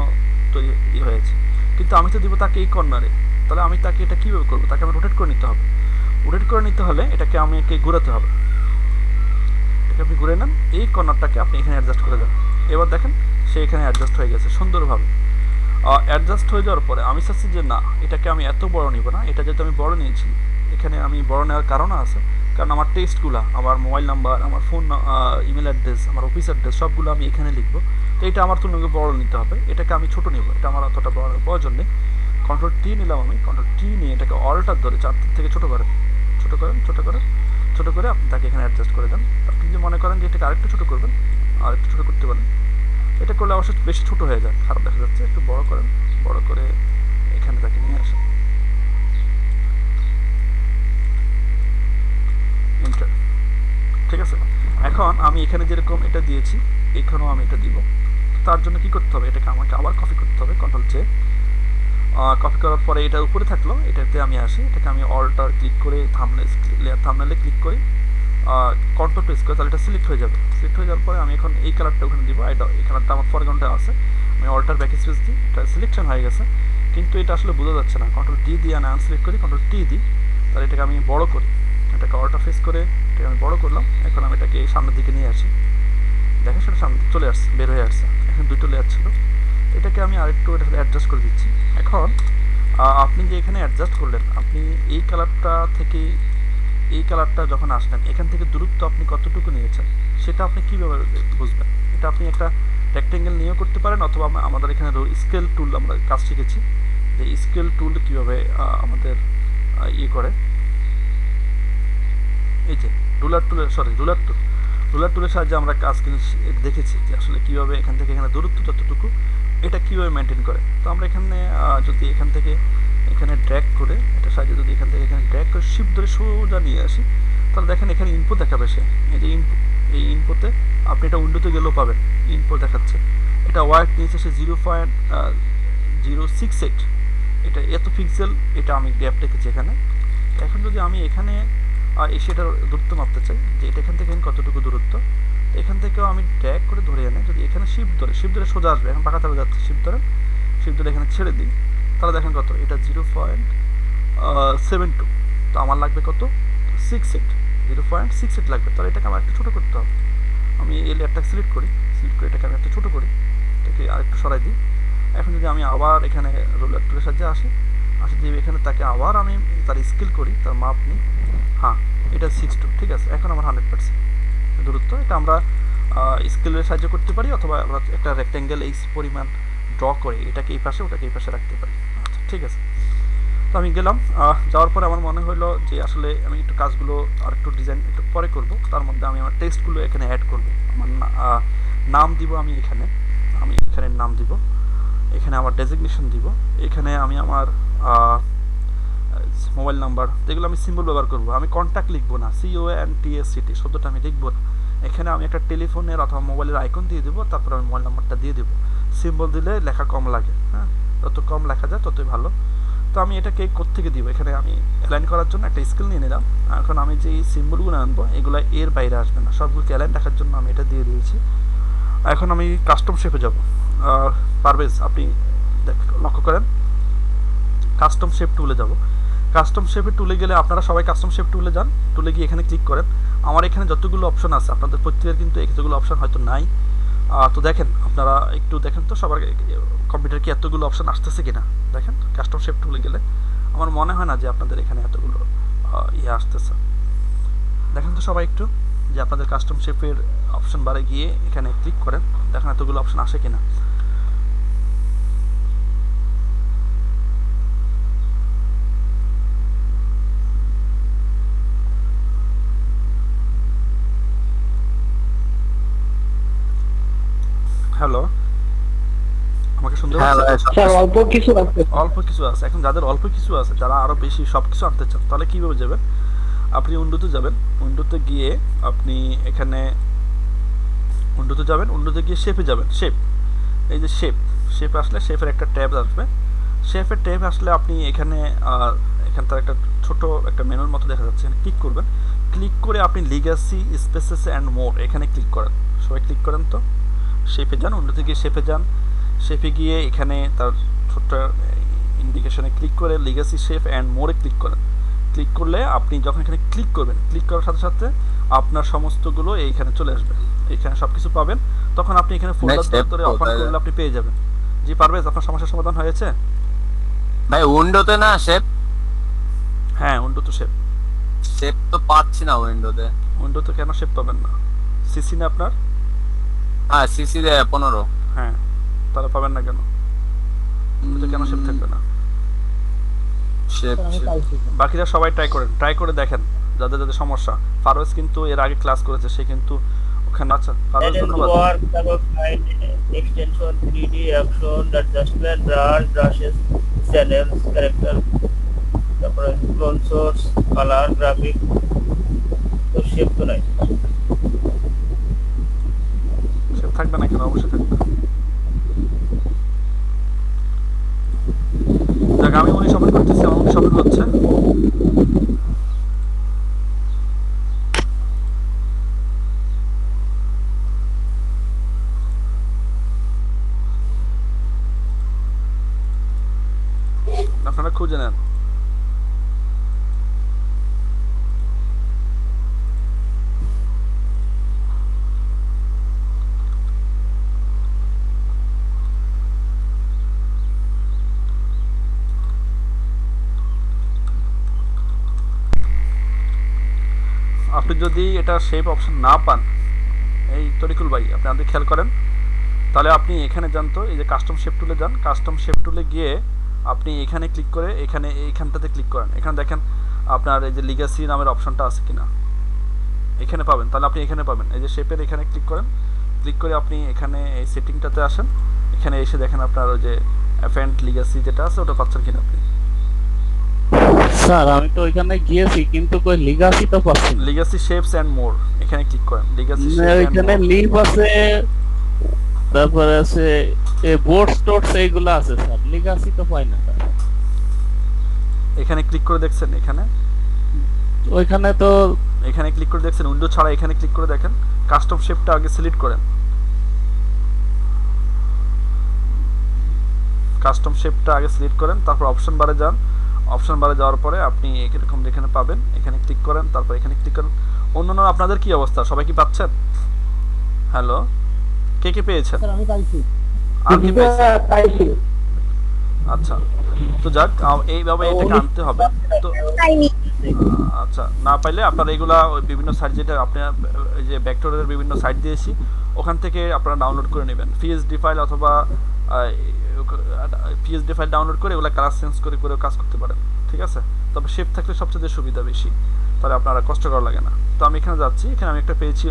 তৈরি হয়েছে। কিন্তু আমি তো দিব তাকে এই কর্নারে, তাহলে আমি তাকে এটা কীভাবে করবো, তাকে আমি রোটেট করে নিতে হবে। রোটেট করে নিতে হলে এটাকে আমাকে ঘোরাতে হবে। এটাকে আপনি ঘুরে নেন, এই কর্নারটাকে আপনি এখানে অ্যাডজাস্ট করে দেন। এবার দেখেন সে এখানে অ্যাডজাস্ট হয়ে গেছে সুন্দরভাবে। অ্যাডজাস্ট হয়ে যাওয়ার পরে আমি চাচ্ছি যে না, এটাকে আমি এত বড় নিব না। এটা যেহেতু আমি বড় নিয়েছি, এখানে আমি বড় নেওয়ার কারণও আছে, কারণ আমার টেক্সটগুলো, আমার মোবাইল নাম্বার, আমার ফোন, ইমেল অ্যাড্রেস, আমার অফিস অ্যাড্রেস সবগুলো আমি এখানে লিখবো। তো এটা আমার তুলনায় বড় নিতে হবে, এটাকে আমি ছোটো নেব, এটা আমার অতটা বড় প্রয়োজন নেই। কন্ট্রোল টি নিলাম আমি, কন্ট্রোল টি নিয়ে এটাকে অল্টার ধরে 4 থেকে ছোটো করেন, ছোটো করেন, ছোটো করে, ছোটো করে আপনি তাকে এখানে অ্যাডজাস্ট করে দেন। আপনি যদি মনে করেন যে এটাকে আরেকটু ছোটো করবেন, আরেকটু ছোটো করতে পারেন। এটা করলে অবশ্যই বেশি ছোটো হয়ে যায়, খারাপ দেখা যাচ্ছে। একটু বড় করেন, বড় করে এখানে তাকে নিয়ে আসেন, এন্টার। ঠিক আছে, এখন আমি এখানে যেরকম এটা দিয়েছি এখানেও আমি এটা দিব। তার জন্য কি করতে হবে, এটাকে আমাকে আবার কপি করতে হবে, কন্ট্রোল জে। কপি করার পরে এটা উপরে থাকলো, এটাতে আমি আসি, এটাকে আমি অল্টার ক্লিক করে থাম্বনেলে ক্লিক করি, কন্ট্রোল প্রেস করে, তাহলে এটা সিলেক্ট হয়ে যাবে। সিলেক্ট হয়ে যাওয়ার পরে আমি এখন এই কালারটা ওখানে দিব, এই কালারটা আমার ফরগ্রাউন্ডে আছে। আমি অল্টার ব্যাক স্পেস দিই, এটা সিলেকশন হয়ে গেছে, কিন্তু এটা আসলে বোঝা যাচ্ছে না। কন্ট্রোল ডি দিয়ে আমি আনসিলেক্ট করি, কন্ট্রোল টি দিই, তাহলে এটাকে আমি বড় করি, এটাকে অল্টার ফেস করে এটাকে আমি বড় করলাম। এখন আমি এটাকে সামনের দিকে নিয়ে আসি, দেখেন সেটা সামনে চলে আসছে, বের হয়ে আসছে। এখন দুটো লেয়ার ছিল, এটাকে আমি আরেকটু এটা অ্যাডজাস্ট করে দিচ্ছি। এখন আপনি যে এখানে অ্যাডজাস্ট করলেন, আপনি এই কালারটা থেকে এই কালারটা যখন আসলেন, এখান থেকে দূরত্ব আপনি কতটুকু নিয়েছেন সেটা আপনি কীভাবে বুঝবেন? এটা আপনি একটা রেক্টেঙ্গেল নিয়েও করতে পারেন, অথবা আমাদের এখানে স্কেল টুল আমরা কাজ শিখেছি যে স্কেল টুল কীভাবে আমাদের ইয়ে করে, এই যে রুলার টুলের সাহায্যে আমরা কাজ কিন্তু দেখেছি যে আসলে কীভাবে এখান থেকে এখানে দূরত্ব যতটুকু এটা কীভাবে মেনটেন করে। তো আমরা এখানে যদি এখান থেকে এখানে ড্র্যাগ করে এটার সাহায্যে যদি এখান থেকে এখানে ড্র্যাগ করে শিফট ধরে সোজা নিয়ে আসি, তাহলে দেখেন এখানে ইনপুট দেখাবে সে, এই যে ইনপুট, এই ইনপুটে আপনি এটা উইন্ডোতে গেলেও পাবেন, ইনপুট দেখাচ্ছে। এটা ওয়াইড নিয়েছে সে 0.068, এটা এত পিক্সেল, এটা আমি গ্যাপ রেখেছি এখানে। এখন যদি আমি এখানে এসে এটার দূরত্ব মাপতে চাই যে এটা এখান থেকে কতটুকু দূরত্ব, এখান থেকেও আমি ড্র্যাগ করে ধরে এনে যদি এখানে শিফট ধরে সোজা আসবে, এখন পাকা তালে যাচ্ছে, শিফট ধরে এখানে ছেড়ে দিই, তাহলে দেখেন কত, এটা 0.72। তো আমার লাগবে কত, 68, 0.68 লাগবে। তাহলে এটাকে আমার একটু ছোটো করতে হবে। আমি এই লেয়ারটা সিলেক্ট করে এটাকে আমি একটু ছোটো করি, এটাকে আরেকটু সরাই দিই। এখন যদি আমি আবার এখানে রোলার টুলের সাহায্যে আসি দিয়ে এখানে তাকে আবার আমি তার স্কেল করি, তার মাপ নিই, হ্যাঁ এটা 62, ঠিক আছে। এখন আমার 100% দূরত্ব, এটা আমরা স্কেলের সাহায্যে করতে পারি, অথবা আমরা একটা রেক্টেঙ্গেল এই পরিমাণ ড্র করে এটাকে এই পাশে ওটাকে এই পাশে রাখতে পারি। আচ্ছা ঠিক আছে। তো আমি গেলাম, যাওয়ার পরে আমার মনে হলো যে আসলে আমি একটু কাজগুলো আর একটু ডিজাইন একটু পরে করব, তার মধ্যে আমি আমার টেক্সটগুলো এখানে অ্যাড করব। আমার নাম দিব, আমি এখানে নাম দিব, এখানে আমার ডেজিগনেশন দিব, এখানে আমি আমার মোবাইল নাম্বার, যেগুলো আমি সিম্বল ব্যবহার করব। আমি কন্ট্যাক্ট লিখবো না, CONTACT শব্দটা আমি লিখবো না। এখানে আমি একটা টেলিফোনের অথবা মোবাইলের আইকন দিয়ে দেবো, তারপর আমি মোবাইল নাম্বারটা দিয়ে দেবো। সিম্বল দিলে লেখা কম লাগে, হ্যাঁ, যত কম লেখা যায় ততই ভালো। তো আমি এটাকে কোত্থেকে দিব, এখানে আমি অ্যালাইন করার জন্য একটা স্কেল নিয়ে নিলাম। এখন আমি যে সিম্বলগুলো আনবো এগুলো এর বাইরে আসবে না, সবগুলোকে অ্যালাইন রাখার জন্য আমি এটা দিয়ে দিয়েছি। এখন আমি কাস্টম শেপে যাব। পারভেজ আপনি লক্ষ্য করেন, কাস্টম শেপ টুলে যাব। কাস্টম শেপে টুলে গেলে আপনারা সবাই কাস্টম শেপ টুলে যান, টুলে গিয়ে এখানে ক্লিক করেন। আমার এখানে যতগুলো অপশন আছে, আপনাদের প্রত্যেকের কিন্তু এতগুলো অপশন হয়তো নাই। তো দেখেন, আপনারা একটু দেখেন তো সবার কম্পিউটার কি এতগুলো অপশন আসতেছে কিনা দেখেন। কাস্টম শেপ টুলে গেলে আমার মনে হয় না যে আপনাদের এখানে এতগুলো আসতেছে। দেখেন তো সবাই একটু যে আপনাদের কাস্টম শেপের অপশন বারে গিয়ে এখানে ক্লিক করেন, দেখেন এতগুলো অপশন আসে কিনা। হ্যালো, আমাকে শুনতে পাচ্ছেন? স্যার অল্প কিছু আছে। অল্প কিছু আছে। এখন যাদের অল্প কিছু আছে, যারা আরও বেশি সব কিছু আনতে চান, তাহলে কীভাবে যাবেন? আপনি উইন্ডোতে যাবেন, উইন্ডোতে গিয়ে আপনি এখানে উইন্ডোতে যাবেন, উইন্ডোতে গিয়ে শেপে যাবেন। শেপ, এই যে শেপ আসলে শেপের একটা ট্যাব আসবে। শেপের ট্যাব আসলে আপনি এখানে এখানটার একটা ছোট একটা মেনুর মতো দেখা যাচ্ছে, এখানে ক্লিক করবেন। ক্লিক করে আপনি লিগ্যাসি স্পেসেস অ্যান্ড মোর এখানে ক্লিক করেন। সবাই ক্লিক করেন তো, শেপে যান, উইন্ডোতে গিয়ে শেপে যান। শেপে গিয়ে এখানে তার ছোট্ট ইন্ডিকেশনে ক্লিক করে লিগ্যাসি শেপ অ্যান্ড মোরে ক্লিক করেন। ক্লিক করলে আপনি যখন এখানে ক্লিক করবেন, ক্লিক করার সাথে সাথে আপনার সমস্তগুলো এইখানে চলে আসবে, এখানে সব কিছু পাবেন। তখন আপনি এখানে ফোল্ডার ধরে ওপেন করলে আপনি পেয়ে যাবেন। জি পারভেজ, আপনার সমস্যার সমাধান হয়েছে? ভাই উইন্ডোতে না শেপ, হ্যাঁ উইন্ডোতে শেপ তো পাচ্ছি না উইন্ডোতে। উইন্ডোতে কেন শেপ পাবেন না? সিসি না আপনার? হ্যাঁ সিসি রে 15। হ্যাঁ, তাহলে পাবেন না কেন? উইন্ডোতে কেন শেপ থাকবে না? শেপ বাকিরা সবাই ট্রাই করে দেখেন, যাদের যাদের সমস্যা। ফারোজ কিন্তু এর আগে ক্লাস করেছে, সে কিন্তু ওখানে। আচ্ছা ফারোজ, ধন্যবাদ। extension 3D action adjustment brush brushes channels character তারপরে clone source color graphic তো শেপ তো নাই। শেপ থাকবে না কেন? অবশ্যই থাকবে। দেখ আমি উনি সফল করতেছি, আমার উনি সফল হচ্ছে। আপনারা খুঁজে নেন। যদি এটা শেপ অপশন না পান, এই তরিকুল ভাই আপনি আমাদের খেয়াল করেন, তাহলে আপনি এখানে যান, তো এই যে কাস্টম শেপ টুলে যান, কাস্টম শেপ টুলে গিয়ে আপনি এখানে ক্লিক করে এইখানটাতে ক্লিক করেন। এখানে দেখেন আপনার এই যে লিগাসি নামের অপশনটা আছে কিনা, এখানে পাবেন। তাহলে আপনি এখানে পাবেন, এই যে শেপের এখানে ক্লিক করেন, ক্লিক করে আপনি এখানে এই সেটিংটাতে আসেন, এখানে এসে দেখেন আপনার ওই যে অ্যাফেন্ট লিগাসি যেটা আছে ওটা পাচ্ছেন কিনা আপনি। স্যার আমি তো ওইখানে গিয়েছি কিন্তু কই লিগাসি তো পাচ্ছি না। লিগাসি শেপস এন্ড মোর, এখানে ক্লিক করেন, লিগাসি না, শেপস এন্ড ওইখানে মোর। লিভ আছে, তারপরে আছে বোর্ডস টোটস এইগুলো আছে স্যার, লিগাসি তো পাই না স্যার। এখানে ক্লিক করে দেখছেন, এখানে ওইখানে তো এখানে ক্লিক করে দেখছেন উইন্ডো ছাড়া, এখানে ক্লিক করে দেখেন, কাস্টম শেপটা আগে সিলেক্ট করেন, কাস্টম শেপটা আগে সিলেক্ট করেন, তারপর অপশন বারে যান, অপশন বারে যাওয়ার পরে আপনি এরকম যেখানে পাবেন এখানে ক্লিক করেন, তারপর এখানে ক্লিক করেন। অন্যান্য আপনাদের কি অবস্থা, সবাই কি পাচ্ছেন? হ্যালো, কে কে পেয়েছেন? আমি পাইছি। আর কি পেয়েছেন? পাইছি। আচ্ছা, তো যাক, এইভাবে এটাকে আনতে হবে। তো আচ্ছা, না পাইলে আপনারা এগুলা ওই বিভিন্ন সাইট, যেটা আপনার এই যে ভেক্টরের বিভিন্ন সাইট দিয়েছি, ওখান থেকে আপনারা ডাউনলোড করে নেবেন পিএসডি ফাইল, অথবা পিএসডি ফাইল ডাউনলোড করে ওগুলা কালার চেঞ্জ করে করে কাজ করতে পারেন, ঠিক আছে? তবে শেপ থাকলে সবচেয়ে সুবিধা বেশি, তাহলে আপনারা কষ্ট করা লাগে না। তো আমি এখানে যাচ্ছি, এখানে আমি একটা পেয়েছি,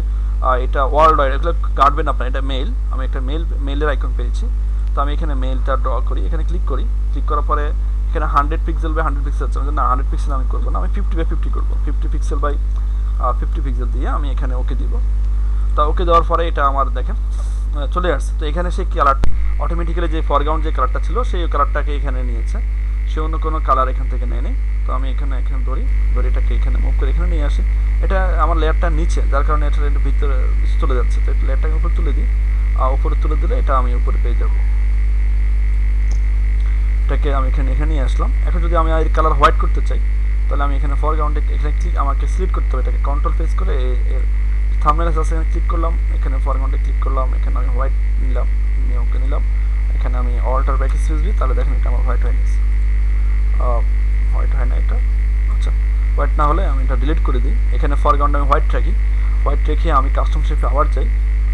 এটা ওয়ার্ল্ড ওয়াইড, এগুলো গার্ডবেন আপনার, এটা মেইল, আমি একটা মেইলের আইকন পেয়েছি। তো আমি এখানে মেইলটা ড্র করি, এখানে ক্লিক করি, ক্লিক করার পরে এখানে 100 পিক্সেল বাই 100 পিক্সেল আছে, না 100 পিক্সেল আমি করবো না, আমি 50 বাই 50 করবো, 50 পিক্সেল বাই 50 পিক্সেল দিয়ে আমি এখানে ওকে দিব। তা ওকে দেওয়ার পরে এটা আমার দেখেন চলে আসছে। তো এখানে সেই কালার অটোমেটিক্যালি যে ফরগ্রাউন্ড যে কালারটা ছিল সেই কালারটাকে এখানে নিয়েছে, সে অন্য কোনো কালার এখান থেকে নেয় নেই। তো আমি এখানে ধরি এটাকে এখানে মুভ করে এখানে নিয়ে আসি। এটা আমার লেয়ারটা নিচে, যার কারণে এটা ভিতরে চলে যাচ্ছে, তো লেয়ারটাকে উপরে তুলে দিই, উপরে তুলে দিলে এটা আমি উপরে পেয়ে যাবো। এটাকে আমি এখানে নিয়ে আসলাম। এখন যদি আমি এর কালার হোয়াইট করতে চাই, তাহলে আমি এখানে ফরগ্রাউন্ডে এখানে আমাকে সিলেক্ট করতে হবে, এটাকে কন্ট্রোল প্রেস করে এর থাম্বনেল আছে এখানে ক্লিক করলাম, এখানে ফরগ্রাউন্ডে ক্লিক করলাম, এখানে আমি হোয়াইট নিলাম, নিয়ে ওকে নিলাম, এখানে আমি অল্টার ব্যাক স্পেস দিই, তাহলে দেখেন এটা আমার হোয়াইট হয়ে গেছে। হোয়াইট হয় না এটা, আচ্ছা হোয়াইট না হলে আমি এটা ডিলিট করে দিই। এখানে ফরগ্রাউন্ডে আমি হোয়াইট রাখি, হোয়াইট রেখে আমি কাস্টম শেপে আবার যাই,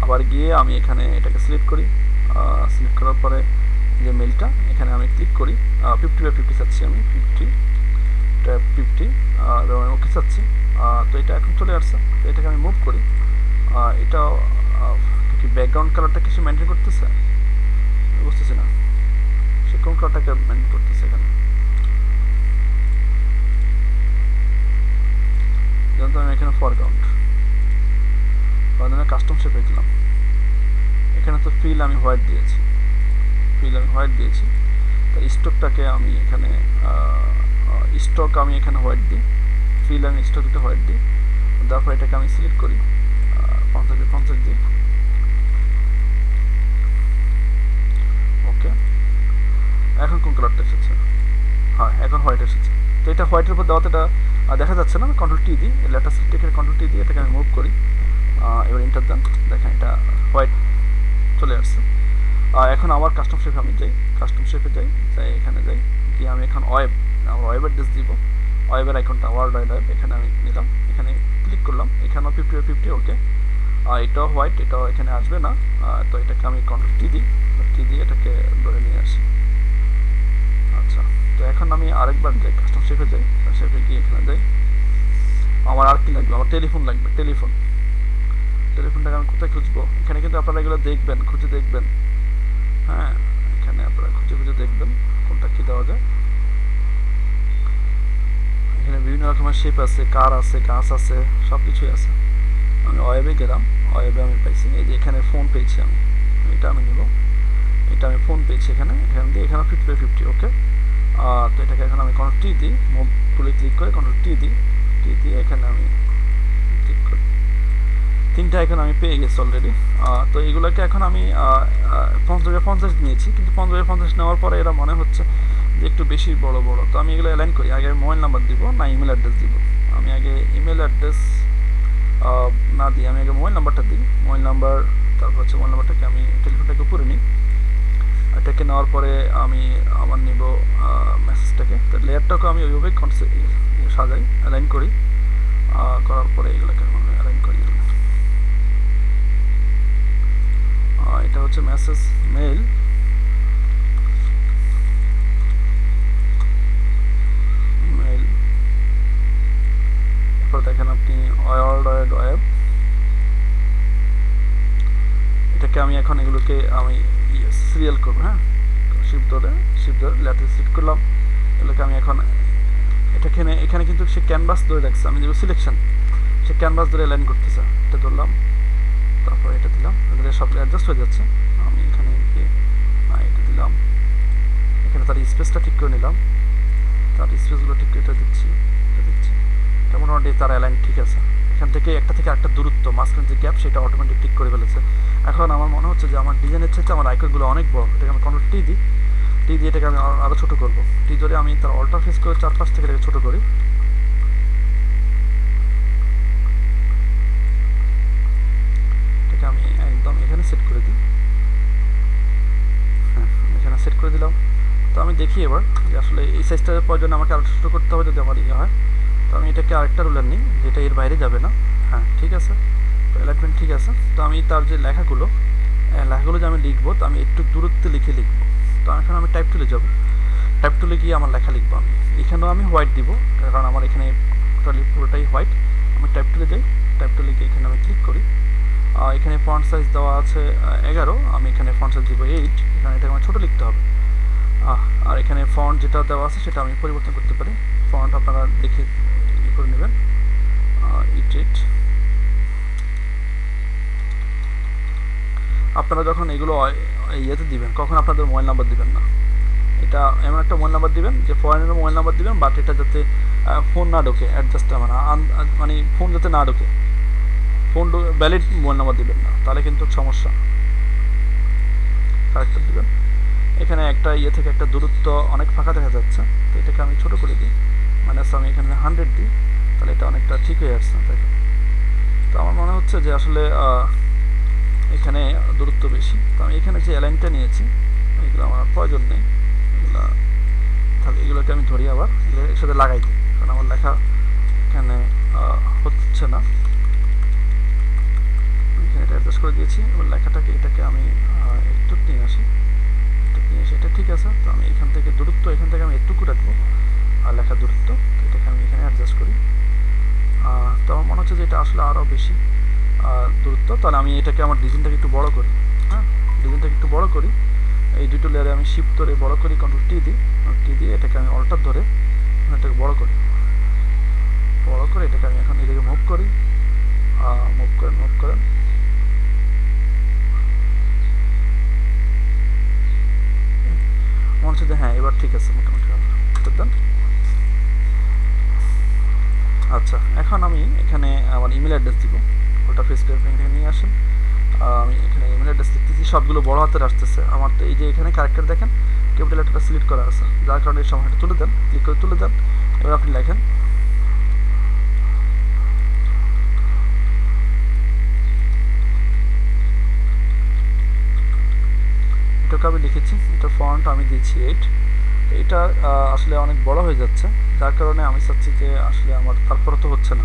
আবার গিয়ে আমি এখানে এটাকে সিলেক্ট করি, সিলেক্ট করার পরে যে মেলটা এখানে আমি ক্লিক করি, 50 বাই 50 চাচ্ছি আমি, 50 এবং আমি ওকে চাচ্ছি। তো এটা এখন চলে আসছে, তো এটাকে আমি মুভ করি। এটা কি ব্যাকগ্রাউন্ড কালারটা কিছু মেনটেন করতেছে, বুঝতেছি না সে কোন কালারটাকে মেনটেন করতেছে। এখানে যেমন আমি এখানে ফরগ্রাউন্ড কাস্টম শেপে দিলাম, এখানে তো ফিল আমি হোয়াইট দিয়েছি, তাই স্টকটাকে আমি এখানে স্টক আমি এখানে হোয়াইট দিই, ফিল আমি স্টক দিতে হোয়াইট দিই, তারপর এটাকে আমি সিলেক্ট করি, 50 দিই, ওকে। এখন কোন কালারটা এসেছে? হ্যাঁ, এখন হোয়াইট এসেছে। তো এটা হোয়াইটের উপর দেওয়াতে এটা দেখা যাচ্ছে না, কন্ট্রোল টি দিই, লেটার সিলেক্ট এখানে কন্ট্রোল টি দিয়ে এটাকে আমি মুভ করি, এবার ইন্টার দেন, দেখেন এটা হোয়াইট চলে আসছে। এখন আবার কাস্টম শেপে আমি যাই, এখানে যাই, গিয়ে আমি এখন আমার ওয়েব অ্যাড্রেস দিব, ওয়েবের আইকনটা ওয়ার্ল্ড ওয়াইড ওয়েব এখানে আমি নিলাম, এখানে ক্লিক করলাম, এখানেও 50 বাই 50 ওকে। এটাও হোয়াইট, এটাও এখানে আসবে না, তো এটাকে আমি কন্ট্রোল টি দিই, এটাকে ধরে নিয়ে আসি। আচ্ছা, তো এখন আমি আরেকবার যাই, কাস্টম শেপে যাই, শেপে গিয়ে এখানে যাই, আমার আর কি লাগবে, আমার টেলিফোন লাগবে, টেলিফোনটাকে আমি কোথায় খুঁজবো? এখানে কিন্তু আপনারা এগুলো দেখবেন, খুঁজে দেখবেন, হ্যাঁ এখানে আপনারা খুঁজে দেখবেন কোনটা কি দেওয়া যায়। এখানে বিভিন্ন রকমের শেপ আছে, কার আছে, গাছ আছে, সব কিছুই আছে। আমি ওয়েবে গেলাম, ওয়েবে আমি পাইছি, এই যে এখানে ফোন পেয়েছি আমি, এটা আমি নিব, এটা আমি ফোন পেয়েছি এখানে দিয়ে, এখানে 50 বাই 50 ওকে। তো এটাকে এখন আমি কন্ট্রোল টি দিই, মুভ টুলে ক্লিক করে কন্ট্রোল টি দিই, এখানে আমি ক্লিক করি, তিনটা এখন আমি পেয়ে গেছি অলরেডি। তো এগুলোকে এখন আমি 50 বাই 50 নিয়েছি, কিন্তু 50 বাই 50 নেওয়ার পরে এরা মনে হচ্ছে যে একটু বেশি বড়, তো আমি এগুলো অ্যালাইন করি। আগে মোবাইল নাম্বার দিব না ইমেল অ্যাড্রেস দিব? আমি আগে ইমেল অ্যাড্রেস না দিই, আমি আগে মোবাইল নাম্বারটা দিই, মোবাইল নাম্বার, তারপর হচ্ছে মোবাইল নাম্বারটাকে আমি টেলিফোনটাকে উপরে নিই, এটাকে নেওয়ার পরে আমি আমার নিব মেসেজটাকে, তো লেয়ারটাকে আমি ওইভাবে সাজাই, অ্যালাইন করি, করার পরে এগুলোকে হচ্ছে মেসেজ মেইল, মেইল, এরপর দেখেন আপনি ওয়ার্ল্ড ওয়াইড ওয়েব, এটাকে আমি এখন এগুলোকে আমি সিরিয়াল করবো। হ্যাঁ, শিফট ধরে লেটার সিলেক্ট করলাম, এগুলোকে আমি এখন এখানে কিন্তু সে ক্যানভাস ধরে রাখছে, আমি যেগুলো সিলেকশন সে ক্যানভাস ধরে লাইন করতেছে, এটা ধরলাম, তারপর এটা দিলাম, এগুলো সব অ্যাডজাস্ট হয়ে যাচ্ছে। আমি এখানে এটা দিলাম, এখানে তার স্পেসটা ঠিক করে নিলাম, তার স্পেসগুলো ঠিক করে এটা দিচ্ছি, মোটামুটি তার অ্যালাইন ঠিক আছে। এখান থেকে একটা দূরত্ব মাঝখানে যে গ্যাপ সেটা অটোমেটিক ঠিক করে ফেলেছে। এখন আমার মনে হচ্ছে যে আমার ডিজাইনের চাইতে আমার আইকনগুলো অনেক বড়, এটাকে আমি কন্ট্রোল টি দিই, এটাকে আমি আরও ছোটো করবো, টি ধরে আমি তার অল্টার ফেস করে চারপাশ থেকে এটাকে ছোটো করি। এটাকে আমি একদম এখানে সেট করে দিই, হ্যাঁ এখানে সেট করে দিলাম। তো আমি দেখি এবার যে আসলে এই সাইজটার প্রয়োজন আমাকে আরও ছোটো করতে হবে যদি আমার ইয়ে হয়। তো আমি এটাকে আরেকটা রুলার নিই যেটা এর বাইরে যাবে না, হ্যাঁ ঠিক আছে, তো অ্যালাইনমেন্ট ঠিক আছে। তো আমি তার যে লেখাগুলো যে আমি লিখবো, তো আমি একটু দূরত্বে লিখবো। তো এখন আমি টাইপ টুলে যাব, টাইপ টুলে গিয়ে আমার লেখা লিখবো, আমি এখানেও আমি হোয়াইট দিব কারণ আমার এখানে টোটালি পুরোটাই হোয়াইট। আমি টাইপ টুলে যাই, টাইপ টুলে গিয়ে এখানে আমি ক্লিক করি, এখানে ফন্ট সাইজ দেওয়া আছে 11, আমি এখানে ফন্ট সাইজ দিব 8, এখানে এটা আমার ছোটো লিখতে হবে। আর এখানে ফন্ট যেটা দেওয়া আছে সেটা আমি পরিবর্তন করতে পারি, ফন্ট আপনারা দেখে ইয়ে করে নেবেন, ইট্রেট। আপনারা যখন এগুলো ইয়েতে দিবেন কখন আপনাদের মোবাইল নাম্বার দিবেন না, এটা এমন একটা মোবাইল নাম্বার দিবেন যে ফরেনের মোবাইল নাম্বার দিবেন, বাট এটা যাতে ফোন না ঢোকে, অ্যাডজাস্ট মানে ফোন যাতে না ঢোকে, ফোন ভ্যালিড মোবাইল নাম্বার দিবেন না, তাহলে কিন্তু সমস্যা। কারেক্টার দিবেন, এখানে একটা ইয়ে থেকে একটা দূরত্ব অনেক ফাঁকা দেখা যাচ্ছে, তো এটাকে আমি ছোটো করে দিই, মাইনাস আমি এখানে 100 দিই, তাহলে এটা অনেকটা ঠিক হয়ে আসছে দেখেন। তো আমার মনে হচ্ছে যে আসলে এখানে দূরত্ব বেশি, তো আমি এখানে যে অ্যালাইনটা নিয়েছি এগুলো আমার প্রয়োজন নেই, তাহলে এগুলোকে আমি ধরি আবার এগুলো একসাথে লাগাই দিই, কারণ আমার লেখা এখানে হচ্ছে না। এখানে এটা অ্যাডজাস্ট করে দিয়েছি, ওর লেখাটাকে এটাকে আমি একটু নিয়ে আসি, এটা ঠিক আছে। তো আমি এখান থেকে দূরত্ব এখান থেকে আমি একটুকু রাখবো, আর লেখার দূরত্ব এটাকে আমি এখানে অ্যাডজাস্ট করি। তো আমার মনে হচ্ছে যে এটা আসলে আরও বেশি দূরত্ব, তাহলে আমি এটাকে আমার ডিজাইনটাকে একটু বড় করি, হ্যাঁ ডিজাইনটাকে একটু বড় করি, এই দুটো লেয়ারে আমি শিফট ধরে বড় করি, কন্ট্রোল টি দিয়ে এটাকে আমি অল্টার ধরে এটাকে বড় করি, এটাকে আমি এখন এদিকে মুভ করেন, মনে হচ্ছে যে হ্যাঁ এবার ঠিক আছে মোটামুটি দেন। আচ্ছা, এখন আমি এখানে আমার ইমেল অ্যাড্রেস দিব, ওটা ফেস করে এখানে নিয়ে আসেন, আমি এখানে ইমেল অ্যাড্রেস লিখতেছি, সবগুলো বড় হাতের আসতেছে আমার। তো এই যে এখানে ক্যারেক্টার দেখেন ক্যাপিটাল লেটারটা সিলেক্ট করা আছে, যার কারণে এই সময়টা তুলে দেন, ক্লিক করে তুলে দেন। এবার আপনি লেখেন এটাকে আমি লিখেছি, এটা ফন্ট আমি দিয়েছি 8, এটা আসলে অনেক বড় হয়ে যাচ্ছে, যার কারণে আমি চাচ্ছি যে আসলে আমার তারপরে তো হচ্ছে না,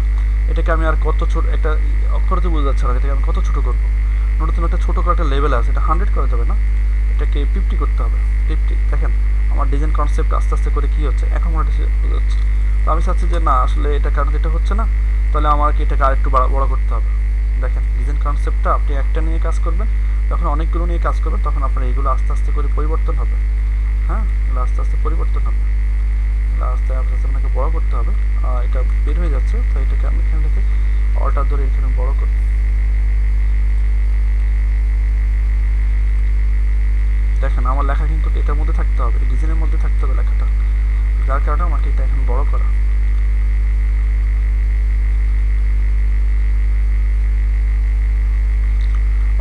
এটাকে আমি আর কত ছোট একটা অক্ষরতে বোঝা যাচ্ছে না, এটাকে আমি কত ছোট করবো। নতুন একটা ছোটো করে একটা লেভেল আছে, এটা 100 করা যাবে না, এটাকে 50 করতে হবে, 50। দেখেন আমার ডিজাইন কনসেপ্ট আস্তে আস্তে করে কী হচ্ছে, এখন মনে হচ্ছে বোঝা যাচ্ছে। তো আমি চাচ্ছি যে না আসলে এটা কারণ এটা হচ্ছে না, তাহলে আমাকে এটাকে আরেকটু বড় করতে হবে। দেখেন ডিজাইন কনসেপ্টটা আপনি একটা নিয়ে কাজ করবেন, যখন অনেকগুলো নিয়ে কাজ করবেন তখন আপনার এইগুলো আস্তে আস্তে করে পরিবর্তন হবে, হ্যাঁ এগুলো আস্তে আস্তে পরিবর্তন হবে, আস্তে আস্তে আপনাকে বড় করতে হবে। এটা বের হয়ে যাচ্ছে, তো এটাকে আমি এখান থেকে অল্টার ধরে এখানে বড় করি। দেখেন আমার লেখা কিন্তু এটার মধ্যে থাকতে হবে, এই ডিজাইনের মধ্যে থাকতে হবে লেখাটা, যার কারণে আমাকে এটা এখন বড় করা।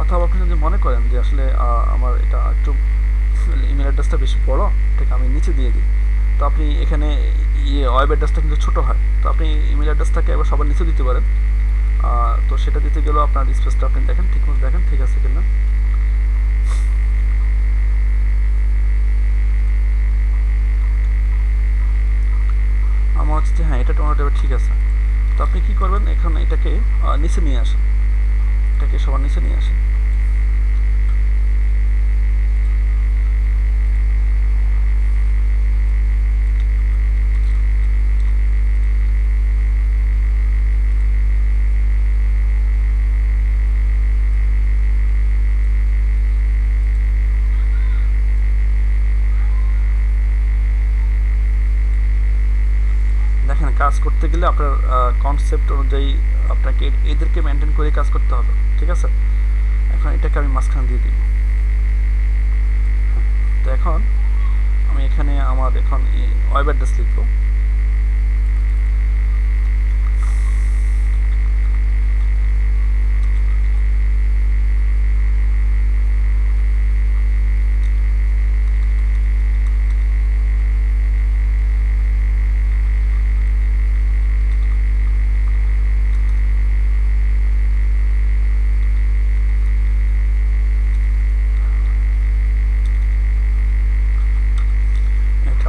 অথবা আপনি যদি মনে করেন যে আসলে আমার এটা একটু ইমেল অ্যাড্রেসটা বেশি বড়, এটাকে আমি নিচে দিয়ে দিই, তো আপনি এখানে ওয়েব অ্যাড্রেসটা কিন্তু ছোটো হয়, তো আপনি ইমেল অ্যাড্রেসটাকে এবার সবার নিচে দিতে পারেন। তো সেটা দিতে গেলেও আপনার স্পেসটা আপনি দেখেন ঠিক মতো দেখেন ঠিক আছে কিনা। আমার হচ্ছে যে হ্যাঁ এটা টোনাটা ঠিক আছে। তো আপনি কী করবেন, এখন এটাকে নিচে নিয়ে আসেন, এটাকে সবার নিচে নিয়ে আসেন, কাজ করতে গেলে আপনার কনসেপ্ট অনুযায়ী আপনাকে এদেরকে মেনটেন করে কাজ করতে হবে, ঠিক আছে। এখন এটাকে আমি মাঝখান দিয়ে দিব। তো এখন আমি এখানে আমার এখন ওয়েব অ্যাড্রেস লিখবো।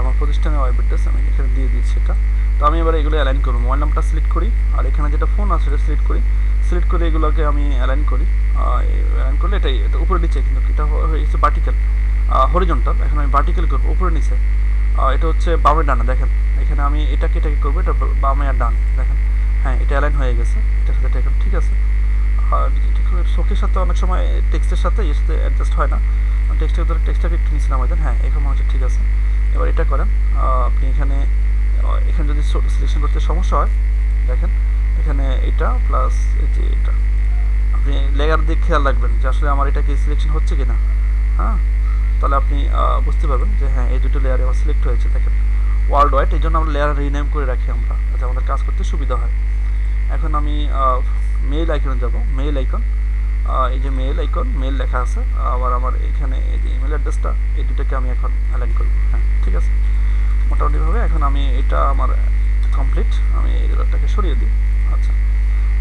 আমার প্রতিষ্ঠানের ওয়েব অ্যাড্রেস আমি এখানে দিয়ে দিচ্ছি এটা। তো আমি এবার এগুলো অ্যালাইন করবো, মোবাইল নাম্বারটা সিলেক্ট করি, আর এখানে যেটা ফোন আছে সেটা সিলেক্ট করি। সিলেক্ট করে এগুলোকে আমি অ্যালাইন করি। অ্যালাইন করলে এটাই, এটা উপরে নিচে, কিন্তু এটা হয়ে গেছে ভার্টিক্যাল, হরিজন্টাল। এখন আমি ভার্টিক্যাল করবো, উপরে নিচে। এটা হচ্ছে বামে ডানে, দেখেন এখানে আমি এটাকে করবো, এটা বামে আর ডান, দেখেন হ্যাঁ এটা অ্যালাইন হয়ে গেছে, এটার সাথে এটা এখন ঠিক আছে। আর চোখের সাথে অনেক সময় টেক্সটের সাথে এর সাথে অ্যাডজাস্ট হয় না, টেক্সটটাকে একটু নিচে নামাই দেন, হ্যাঁ এখন মনে হচ্ছে ঠিক আছে। এবার এটা করেন, আপনি এখানে যদি সিলেকশন করতে সমস্যা হয়, দেখেন এখানে এটা প্লাস এই যে এটা, আপনি লেয়ার দিয়ে খেয়াল রাখবেন যে আসলে আমার এটা কি সিলেকশন হচ্ছে কিনা, হ্যাঁ তাহলে আপনি বুঝতে পারবেন যে হ্যাঁ এই দুটো লেয়ারে আমার সিলেক্ট হয়েছে। দেখেন ওয়ার্ল্ড ওয়াইড, এই জন্য আমরা লেয়ার রিনেম করে রাখি আমরা, যাতে আমাদের কাজ করতে সুবিধা হয়। এখন আমি মেইল আইকনে যাব, মেইল আইকন, এই যে মেইল আইকন, মেইল লেখা আছে, আবার আমার এখানে এই যে ইমেল অ্যাড্রেসটা, এই দুটোকে আমি এখন অ্যালাইন করব, হ্যাঁ ঠিক আছে। মোটামুটিভাবে এখন আমি এটা আমার কমপ্লিট, আমি এগুলোটাকে সরিয়ে দিই। আচ্ছা,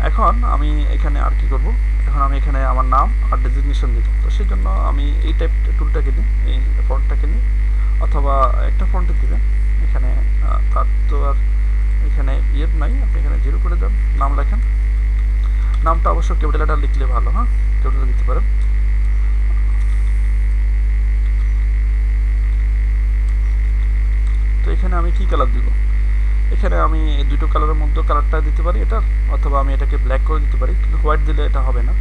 এখন আমি এখানে আর কি করব, এখন আমি এখানে আমার নাম আর ডেজিগনেশন দিব। তো সেই জন্য আমি এই টাইপ টুলটাকে নিই, এই ফন্টটাকে নিই, অথবা একটা ফন্টে দিবেন। এখানে তার তো আর এখানে ইয়ে নাই, আপনি এখানে 0 করে দেন, নাম লেখেন। নামটা অবশ্য ক্যাপিটাল লেটার লিখলে ভালো, হ্যাঁ ক্যাপিটাল দিতে পারেন। তো এখানে আমি কি কালার দিব, এখানে আমি এই দুটো কালারের মধ্যে কালারটা দিতে পারি এটা, অথবা আমি এটাকে ব্ল্যাক করে দিতে পারি, কিন্তু হোয়াইট দিলে এটা হবে না।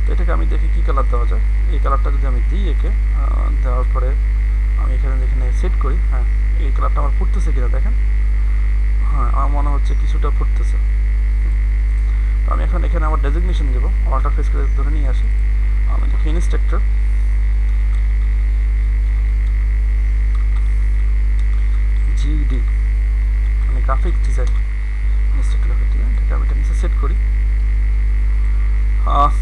তো এটাকে আমি দেখি কি কালার দেওয়া যায়। এই কালারটা যদি আমি দিই, একে দেওয়ার পরে আমি এখানে সেট করি, হ্যাঁ এই কালারটা আমার ফুটতেছে কিনা দেখেন, হ্যাঁ আমার মনে হচ্ছে কিছুটা ফুটতেছে। তো আমি এখন এখানে আমার ডেজিগনেশন দেবো, ওয়াটার ফেস করে ধরে নিয়ে আসি, আমি দেখি ইনস্ট্রাক্টর, জিডি মানে graphic design, instructor graphic design, এটাকে আমি এটা নিচে সেট করি।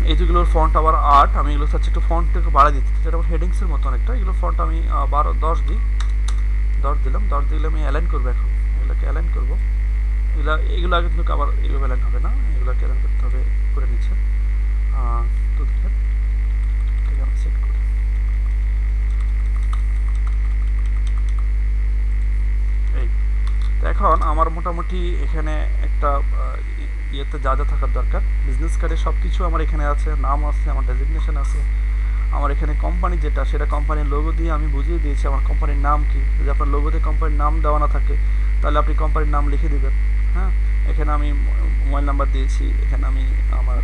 এই যেগুলোর ফন্ট আবার 8, আমি এগুলো চাচ্ছি একটু ফন্ট একটু বাড়াই দিতে, যেটা আমার হেডিংসের মতো অনেকটা, এগুলো ফন্ট আমি 10 দিই, 10 দিলাম। 10 দিলে আমি অ্যালাইন করবো, এখন এগুলোকে অ্যালাইন করবো। এগুলো আগে কিন্তু আবার এইভাবে অ্যালাইন হবে না, এগুলোকে অ্যালাইন করতে হবে করে নিচ্ছে। তো দেখেন এটাকে আমি সেট করি, এই তো এখন আমার মোটামুটি এখানে একটা ইয়েতে যা যা থাকার দরকার, বিজনেস কার্ডে সব কিছু আমার এখানে আছে, নাম আছে, আমার ডেজিগনেশন আছে, আমার এখানে কোম্পানি যেটা সেটা কোম্পানির লোগো দিয়ে আমি বুঝিয়ে দিয়েছি আমার কোম্পানির নাম কি। যদি আপনার লোগোতে কোম্পানির নাম দেওয়া না থাকে তাহলে আপনি কোম্পানির নাম লিখে দেবেন, হ্যাঁ। এখানে আমি মোবাইল নাম্বার দিয়েছি, এখানে আমি আমার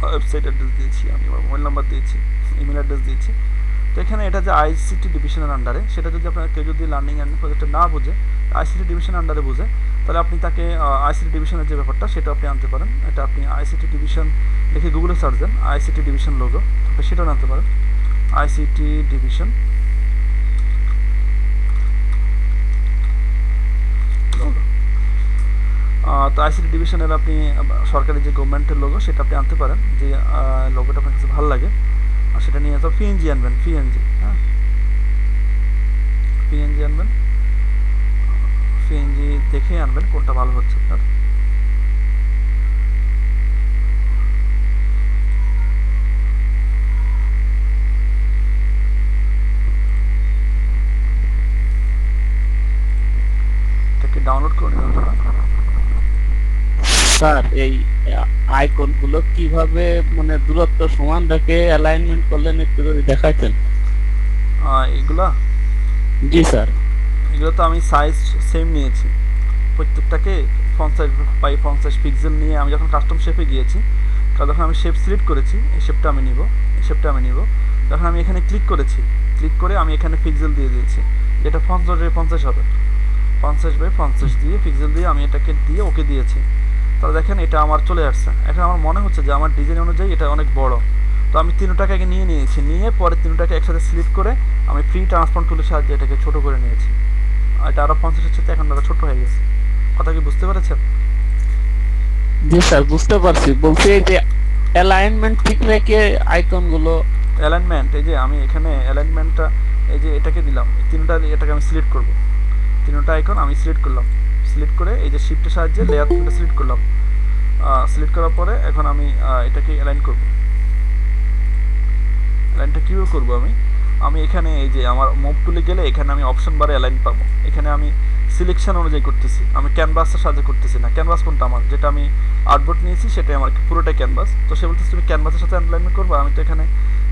ওয়েবসাইট অ্যাড্রেস দিয়েছি, আমি আমার মোবাইল নাম্বার দিয়েছি, ইমেল অ্যাড্রেস দিয়েছি। তো এখানে এটা যে আইসিটি ডিভিশনের আন্ডারে, সেটা যদি আপনার কেউ যদি লার্নিং অ্যান্ড প্রজেক্টে না বুঝে, আইসিটি ডিভিশন আন্ডারে বুঝে, তাহলে আপনি তাকে আইসিটি ডিভিশনের যে ব্যাপারটা সেটা আপনি আনতে পারেন। এটা আপনি আইসিটি ডিভিশন লিখে গুগলে সার্চ দেন, আইসিটি ডিভিশন লোগো, আপনি সেটাও আনতে পারেন, আইসিটি ডিভিশন লোগো। তো আইসিটি ডিভিশনের আপনি সরকারি যে গভর্নমেন্টের লোগো সেটা আপনি আনতে পারেন, যে লোগোটা আপনার কাছে ভালো লাগে, আর সেটা নিয়ে তো পিএনজি আনবেন, পিএনজি, হ্যাঁ পিএনজি আনবেন, পিএনজি দেখে আনবেন কোনটা ভালো হচ্ছে আপনার। এটাকে ডাউনলোড করে নিন আপনারা। স্যার এই আইকন গুলো কিভাবে মানে দূরত্ব সমান রেখে অ্যালাইনমেন্ট করলেন একটু যদি দেখাইতেন। এগুলা, জি স্যার। এগুলো তো আমি সাইজ সেম নিয়েছি, প্রত্যেকটাকে font size by font size pixel নিয়ে আমি যখন কাস্টম শেপে গিয়েছি, কারণ যখন আমি শেপ সিলেক্ট করেছি এই শেপটা আমি নিব, এই শেপটা আমি নিব, যখন আমি এখানে ক্লিক করেছি, ক্লিক করে আমি এখানে পিক্সেল দিয়ে দিয়েছি, যেটা ফন্ট সাইজ হবে। 50x50 দিয়ে পিক্সেল দিয়ে আমি এটাকে দিয়ে ওকে দিয়েছি। তাহলে দেখেন এটা আমার চলে আসছে। এখন আমার মনে হচ্ছে যে আমার ডিজাইন অনুযায়ী এটা অনেক বড়, তো আমি তিনটাকে আগে নিয়ে নিয়েছি, নিয়ে পরে তিনটাকে একসাথে সিলেক্ট করে আমি ফ্রি ট্রান্সফর্ম টুলের সাহায্যে এটাকে ছোট করে নিয়েছি। এটা আরও 50-এর সাথে এখন আরও ছোট হয়ে গেছে। কথা কি বুঝতে পেরেছেন? জি স্যার, বুঝতে পারছি। বলছি এই যে অ্যালাইনমেন্ট ঠিক রেখে আইকন গুলো। অ্যালাইনমেন্ট, এই যে আমি এখানে অ্যালাইনমেন্টটা এই যে এটাকে দিলাম, এই তিনটা এটাকে আমি সিলেক্ট করব, তিনটা আইকন আমি সিলেক্ট করলাম, সিলেক্ট করে এই যে শিফটের সাহায্যে লেয়ার তিনটা সিলেক্ট করলাম। সিলেক্ট করার পরে এখন আমি এটাকে অ্যালাইন করব। অ্যালাইনটা কীভাবে করবো আমি এখানে এই যে আমার মুভ টুলে গেলে এখানে আমি অপশন বারে অ্যালাইন পাবো। এখানে আমি সিলেকশন অনুযায়ী করতেছি, আমি ক্যানভাসের সাথে করতেছি না। ক্যানভাস কোনটা আমার, যেটা আমি আর্টবোর্ড নিয়েছি সেটাই আমার পুরোটাই ক্যানভাস। তো সে বলতেছে তুমি ক্যানভাসের সাথে অ্যালাইনমেন্ট করবো, আমি তো এখানে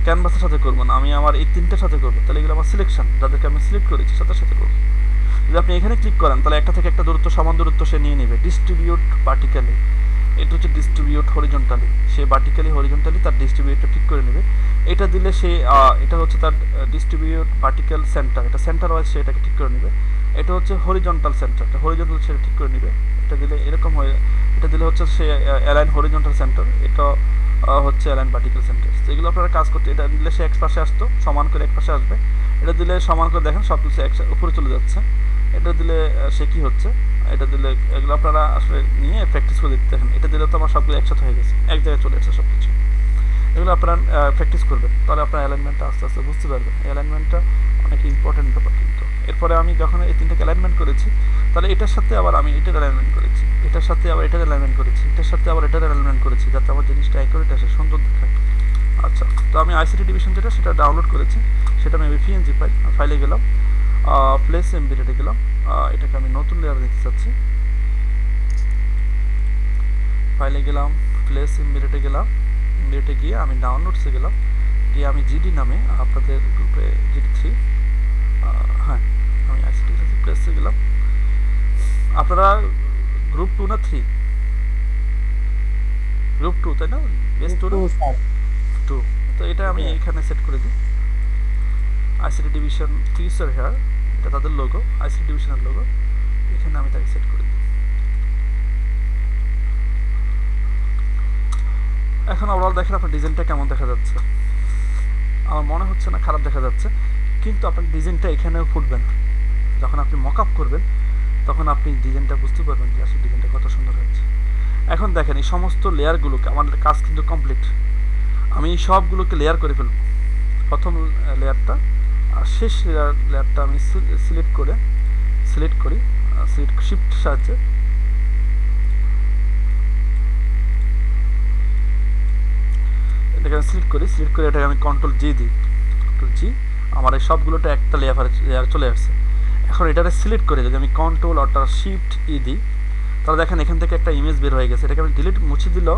ক্যানভাসের সাথে করবো না, আমি আমার এই তিনটার সাথে করবো। তাহলে এগুলো আমার সিলেকশন, যাদেরকে আমি সিলেক্ট করেছি সাথে সাথে করবো। যদি আপনি এখানে ক্লিক করেন তাহলে একটা থেকে একটা দূরত্ব সমান দূরত্ব সে নিয়ে নেবে। ডিস্ট্রিবিউট ভার্টিক্যালি, এটা হচ্ছে ডিস্ট্রিবিউট হরিজন্টালি, সে ভার্টিক্যালি হরিজন্টালি তার ডিস্ট্রিবিউটটা ঠিক করে নেবে। এটা দিলে সে এটা হচ্ছে তার ডিস্ট্রিবিউট ভার্টিক্যাল সেন্টার, এটা সেন্টার ওয়াইজ সে এটাকে ঠিক করে নেবে। এটা হচ্ছে হরিজন্টাল সেন্টার, হরিজন্টাল সে ঠিক করে নেবে। এটা দিলে এরকম হয়, এটা দিলে হচ্ছে সে অ্যালাইন হরিজন্টাল সেন্টার, এটা হচ্ছে অ্যালাইন ভার্টিক্যাল সেন্টার। তো এগুলো আপনারা কাজ করতে, এটা দিলে সে এক পাশে আসতো, সমান করে এক পাশে আসবে। এটা দিলে সমান করে দেখেন সব কিছু উপরে চলে যাচ্ছে। এটা দিলে সে কি হচ্ছে, এটা দিলে এগুলো আপনারা আসলে নিয়ে প্র্যাকটিস করে দিতে দেখেন। এটা দিলে তো আমার সবগুলো একসাথে হয়ে গেছে, এক জায়গায় চলে আসছে সব কিছু। এগুলো আপনারা প্র্যাকটিস করবেন, তাহলে আপনার অ্যালাইনমেন্টটা আস্তে আস্তে বুঝতে পারবেন। অ্যালাইনমেন্টটা অনেক ইম্পর্টেন্ট ব্যাপার কিন্তু। এরপরে আমি যখন এই তিনটাকে অ্যালাইনমেন্ট করেছি, তাহলে এটার সাথে আবার আমি এটার অ্যালাইনমেন্ট করেছি, এটার সাথে আবার এটার অ্যালাইনমেন্ট করেছি, এটার সাথে আবার এটার অ্যালাইনমেন্ট করেছি, যাতে আমার জিনিসটা অ্যাকুরেট আসে, সুন্দর দেখায়। আচ্ছা, তো আমি আইসিটি ডিভিশন যেটা সেটা ডাউনলোড করেছি, সেটা আমি পিএনজি ফাইলে গেলাম, প্লেস এমবিডেটে গেলাম, এটাকে আমি নতুন লেয়ার দেখতে চাচ্ছি। ফাইলে গেলাম, প্লেস এমবিডেটে গেলাম, এমবিডেটে গিয়ে আমি ডাউনলোডসে গেলাম, গিয়ে আমি জিডি নামে আপনাদের গ্রুপে জিডি3, হ্যাঁ আমি আইসিটি প্লেসে গেলাম। আপনারা গ্রুপ 2 না 3? গ্রুপ 2 তাই না? বেস 2 না 2? তো এটা আমি এখানে সেট করে দিই। আইসিটি ডিভিশন ফিউচার হেয়ার, এটা তাদের লোগো, আইসিটি ডিভিশনের লোগো, এখানে আমি তাকে সেট করে দিই। এখন ওভারঅল দেখেন আপনার ডিজাইনটা কেমন দেখা যাচ্ছে। আমার মনে হচ্ছে না খারাপ দেখা যাচ্ছে, কিন্তু আপনার ডিজাইনটা এখানেও ফুটবে না। যখন আপনি মক আপ করবেন তখন আপনি ডিজাইনটা বুঝতে পারবেন যে আসলে ডিজাইনটা কত সুন্দর হচ্ছে। এখন দেখেন এই সমস্ত লেয়ারগুলোকে, আমার কাজ কিন্তু কমপ্লিট। আমি এই সবগুলোকে লেয়ার করে ফেলব। প্রথম লেয়ারটা আর শেষ লেয়ারটা আমি সিলেক্ট করি, সিলেক্ট শিফট সাহায্যে এটাকে আমি সিলেক্ট করে এটাকে আমি কন্ট্রোল জি দিই, কন্ট্রোল জি, আমার এই সবগুলোটা একটা লেয়ার চলে আসছে। এখন এটাকে সিলেক্ট করে যদি আমি কন্ট্রোল অল্টার শিফট ই দিই, তাহলে দেখেন এখান থেকে একটা ইমেজ বের হয়ে গেছে। এটাকে আমি ডিলিট মুছে দিল।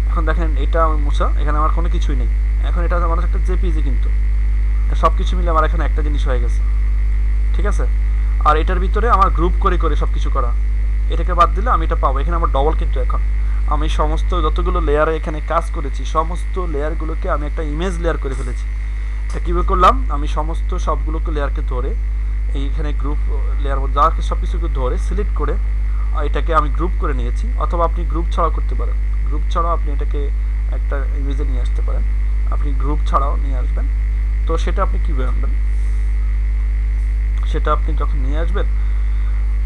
এখন দেখেন এটা আমি মুছা, এখানে আমার কোনো কিছুই নেই। এখন এটা আমার একটা জেপিজি, কিন্তু সব কিছু মিলে আমার এখানে একটা জিনিস হয়ে গেছে, ঠিক আছে। আর এটার ভিতরে আমার গ্রুপ করে সব কিছু করা, এটাকে বাদ দিলে আমি এটা পাবো। এখানে আমার ডবল, কিন্তু এখন আমি সমস্ত যতগুলো লেয়ারে এখানে কাজ করেছি সমস্ত লেয়ারগুলোকে আমি একটা ইমেজ লেয়ার করে ফেলেছি। এটা কীভাবে করলাম, আমি সমস্ত সবগুলোকে লেয়ারকে ধরে এইখানে গ্রুপ লেয়ার যা সব কিছুকে ধরে সিলেক্ট করে এটাকে আমি গ্রুপ করে নিয়েছি। অথবা আপনি গ্রুপ ছাড়াও করতে পারেন, গ্রুপ ছাড়াও আপনি এটাকে একটা ইমেজে নিয়ে আসতে পারেন, আপনি গ্রুপ ছাড়াও নিয়ে আসবেন। তো সেটা আপনি কীভাবে আনবেন, সেটা আপনি যখন নিয়ে আসবেন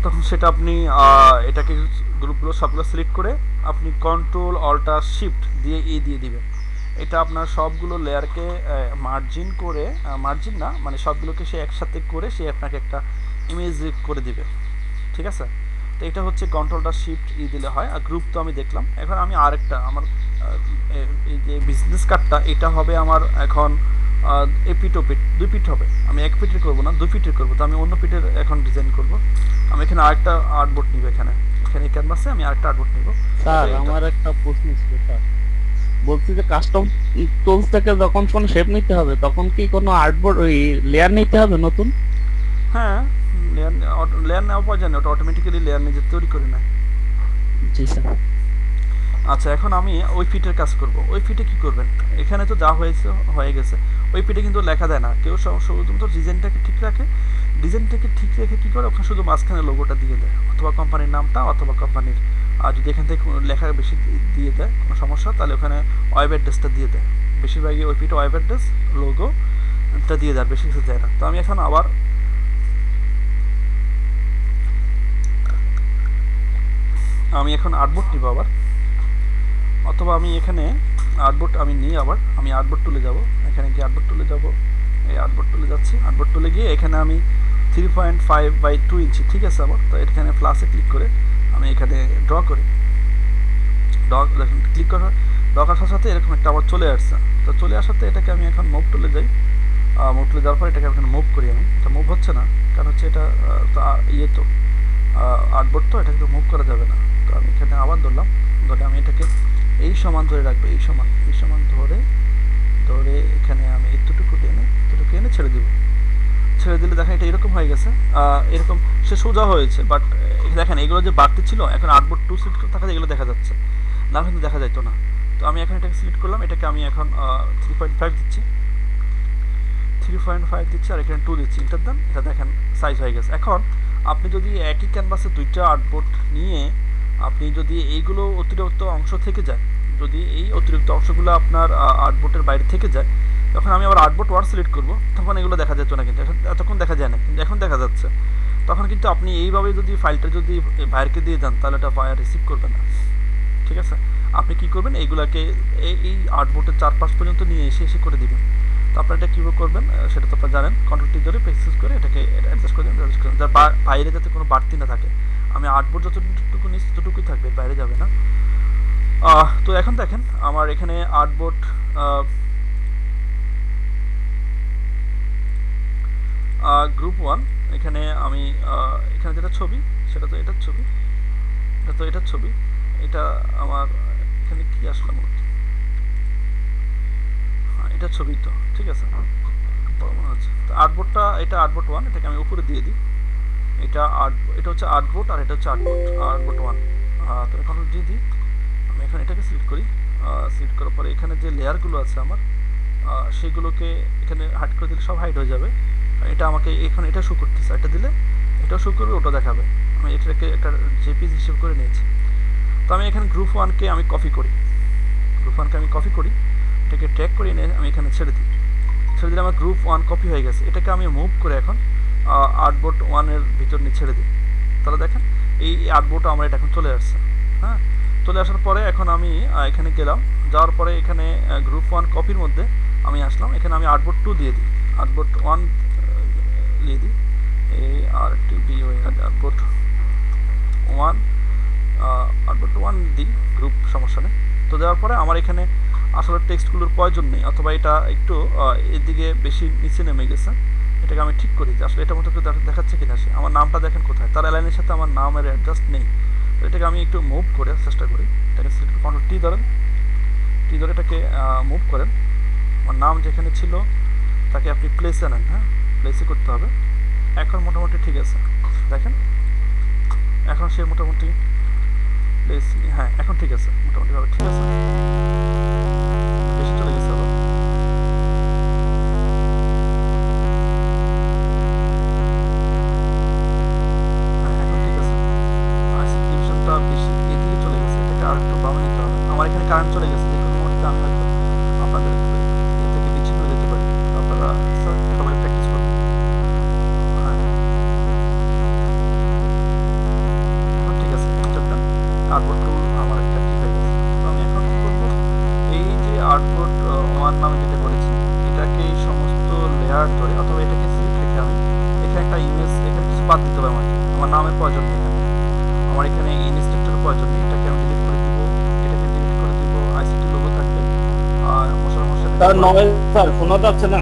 তখন সেটা আপনি এটাকে গ্রুপগুলো সবগুলো সিলেক্ট করে আপনি কন্ট্রোল অল্টার শিফট দিয়ে দিয়ে দিবেন। এটা আপনার সবগুলো লেয়ারকে মার্জিন করে, মার্জিন না মানে সবগুলোকে সে একসাথে করে সে আপনাকে একটা ইমেজ করে দিবে, ঠিক আছে। তো এটা হচ্ছে কন্ট্রোলটা শিফট দিলে হয়। আর গ্রুপ তো আমি দেখলাম। এখন আমি আরেকটা আমার এই যে বিজনেস কার্ডটা, এটা হবে আমার এখন এপিট ওপিট 2 ফিট হবে। আমি 1 ফিটের করবো না, 2 ফিটের করবো। তো আমি অন্য ফিটের এখন ডিজাইন করব। আমি এখানে আরেকটা আর্টবোর্ড নিব, এখানে ক্যানভাসে আমি আরেকটা আর্টবোর্ড নিব। স্যার আমার একটা প্রশ্ন ছিল স্যার, বলছি যে কাস্টম টুলস থেকে যখন কোন শেপ নিতে হবে তখন কি কোনো আর্টবোর্ড ওই লেয়ার নিতে হবে নতুন? হ্যাঁ, লেয়ার নেওয়া পাওয়া যায় না, ওটা অটোমেটিক্যালি লেয়ার নিজে তৈরি করে নেয়। জি স্যার। আচ্ছা, এখন আমি ওই ফিটের কাজ করব। ওই ফিটে কি করবেন, এখানে তো যা হয়ে গেছে, ওই ফিটে কিন্তু লেখা দেয় না কেউ, শুধুমাত্র ডিজাইনটাকে ঠিক রাখে, ডিজাইনটাকে ঠিক রেখে কী করে ওখানে শুধু মাঝখানে লোগোটা দিয়ে দেয়, অথবা কোম্পানির নামটা, অথবা কোম্পানির আর যদি এখান থেকে কোনো লেখা বেশি দিয়ে দেয় কোনো সমস্যা, তাহলে ওখানে ওয়েব অ্যাড্রেসটা দিয়ে দেয়। বেশিরভাগই ওইপিটা ওয়েব অ্যাড্রেস লোগোটা দিয়ে দেয়, বেশি কিছু দেয় না। তো আমি এখন আবার আর্টবোর্ড নিব আবার, অথবা আমি এখানে আর্টবোর্ড আমি নিই আবার, আমি আর্টবোর্ড টুলে যাব, এখানে গিয়ে আর্টবোর্ড টুলে যাব, এই আর্টবোর্ড টুলে যাচ্ছি, আর্টবোর্ড টুলে গিয়ে এখানে আমি 3.5 by 2 ইঞ্চি, ঠিক আছে আবার। তো এখানে প্লাসে ক্লিক করে আমি এখানে ড্র করি, ক্লিক করার সাথে সাথে এরকম একটা আমার চলে আসছে। তো চলে আসাতে এটাকে আমি এখন মুভ টুলে যাই, মুভ টুলে যাওয়ার পর এটাকে এখন মুভ করি আমি, এটা মুভ হচ্ছে না কারণ হচ্ছে এটা ইয়ে তো আর্টবোর্ড তো, এটা কিন্তু মুভ করা যাবে না। তো আমি এখানে আবার ধরলাম, ধরে আমি এটাকে এই সমান ধরে রাখবো, এই সমান ধরে এখানে আমি এতটুকু এনে ছেড়ে দিব। ছেড়ে দিলে দেখেন এটা এরকম হয়ে গেছে, এরকম সে সোজা হয়েছে। বাট দেখেন এগুলো যে বাড়তি ছিল, এখন আর্টবোর্ড 2 সিলেক্ট থাকাতে এগুলো দেখা যাচ্ছে, না কিন্তু দেখা যাইতো না। তো আমি এখন এটাকে সিলেক্ট করলাম, এটাকে আমি এখন 3.5 দিচ্ছি, 3.5 দিচ্ছি, আর এখানে 2 দিচ্ছি, ইন্টার দেন, এটা দেখেন সাইজ হয়ে গেছে। এখন আপনি যদি একই ক্যানভাসে দুইটা আর্টবোর্ড নিয়ে আপনি যদি এইগুলো অতিরিক্ত অংশ থেকে যায়, যদি এই অতিরিক্ত অংশগুলো আপনার আর্টবোর্ডের বাইরে থেকে যায়, তখন আমি আবার আর্টবোর্ড 1 সিলেক্ট করবো, তখন এগুলো দেখা যেত না, কিন্তু এতক্ষণ দেখা যায় না, কিন্তু এখন দেখা যাচ্ছে। তখন কিন্তু আপনি এইভাবে যদি ফাইলটা যদি বাইরকে দিয়ে যান, তাহলে এটা ফায়ার রিসিভ করবে না, ঠিক আছে। আপনি কি করবেন, এইগুলাকে এই আর্টবোর্ডের চারপাশ পর্যন্ত নিয়ে এসে করে দিবেন। তো আপনারা এটা কীভাবে করবেন সেটা তো আপনারা জানেন, কন্ট্রোল টি ধরে প্রেস করে এটাকে অ্যাডজাস্ট করে দেবেন, যার বাইরে যাতে কোনো বাড়তি না থাকে। আমি আর্টবোর্ড যতটুকু নিচ্ছি ততটুকুই থাকবে, বাইরে যাবে না। তো এখন দেখেন আমার এখানে আর্টবোর্ড গ্রুপ 1, এখানে আমি এখানে যেটা ছবি সেটা তো এটার ছবি, এটার ছবি, এটা আমার এখানে কি আসলো মূলত, এটা ছবি তো, ঠিক আছে, বড় মনে হচ্ছে। তো আর্টবোর্ডটা, এটা আর্টবোর্ড 1, এটাকে আমি উপরে দিয়ে দিই, এটা হচ্ছে আর্টবোর্ড, আর এটা হচ্ছে আর্টবোর্ড 1। তো এখন দিয়ে দিই, আমি এখন এটাকে সিলেক্ট করি, সিলেক্ট করার পরে এখানে যে লেয়ারগুলো আছে আমার সেগুলোকে এখানে হাইড করে দিলে সব হাইড হয়ে যাবে। এটা আমাকে এখন এটা শো করতেছে, এটা দিলে এটাও শো করবে, ওটা দেখাবে। আমি এটাকে একটা জেপিজি হিসেবে করে নিয়েছি। তো আমি এখানে গ্রুপ 1কে আমি কপি করি, এটাকে ট্র্যাক করে এনে আমি এখানে ছেড়ে দিলে আমার গ্রুপ 1 কপি হয়ে গেছে। এটাকে আমি মুভ করে এখন আর্টবোর্ড 1-এর ভিতর নিয়ে ছেড়ে দিই, তাহলে দেখেন এই আর্টবোর্ডটা আমার এটা এখন চলে আসছে। হ্যাঁ, চলে আসার পরে এখন আমি এখানে গেলাম, যাওয়ার পরে এখানে গ্রুপ 1 কপির মধ্যে আমি আসলাম, এখানে আমি আর্টবোর্ড 2 দিয়ে দিই, আর্টবোর্ড 1 দিয়ে দিই, এই আর্টবোর্ড 1 দিই, গ্রুপ সমস্যা নেই। তো দেওয়ার পরে আমার এখানে আসলে টেক্সটগুলোর প্রয়োজন নেই, অথবা এটা একটু এদিকে বেশি নিচে নেমে গেছে, এটাকে আমি ঠিক করি যে আসলে এটার মতো একটু দেখাচ্ছে কিনা। সে আমার নামটা দেখেন কোথায়, তার অ্যালাইনের সাথে আমার নামের অ্যাডজাস্ট নেই। তো এটাকে আমি একটু মুভ করে চেষ্টা করি, এটাকে সিলেক্ট কন্ট্রোল টি ধরে এটাকে মুভ করেন, আমার নাম যেখানে ছিল তাকে আপনি প্লেসে নেন, হ্যাঁ প্লেসে করতে হবে। এখন মোটামুটি ঠিক আছে, দেখেন এখন সে মোটামুটি প্লেস, হ্যাঁ এখন ঠিক আছে, মোটামুটিভাবে ঠিক আছে, বেশি চলে গেছে আবার। হ্যাঁ এখন ঠিক আছে, আইসি ডিভিশনটা বেশি এদিকে চলে গেছে, এটাকে আর একটু বামে নিতে হবে। আমার এখানে কারেন্ট চলে গেছে, যে কোনো মুহূর্তে আমি হয়তো আপনাদের এ থেকে বিচ্ছিন্ন হয়ে যেতে পারি, আপনারা একেবারে প্র্যাকটিস করবেন। হ্যাঁ এখন ঠিক আছে, চলবেন। আর্টবোর্ড 2 আমার একটা ঠিক হয়ে গেছে। তো আমি এখন কি করবো, এই যে আর্টবোর্ড 1 নামে যেটা করেছি, এটাকে এই সমস্ত লেয়ার ধরে, অথবা এটাকে সিলেক্ট রেখে আমি এখানে একটা ইমেজ, এখানে কিছু বাদ দিতে হবে আমাকে, আমার নামের প্রয়োজন নেই, আমার এখানে ইনস্ট্রাকচারের প্রয়োজন নেই, এটাকে আমি ডিলিট করে দিব, আইসিটি লোগো থাকবে, আর তার নয় স্যার শোনা যাচ্ছে না।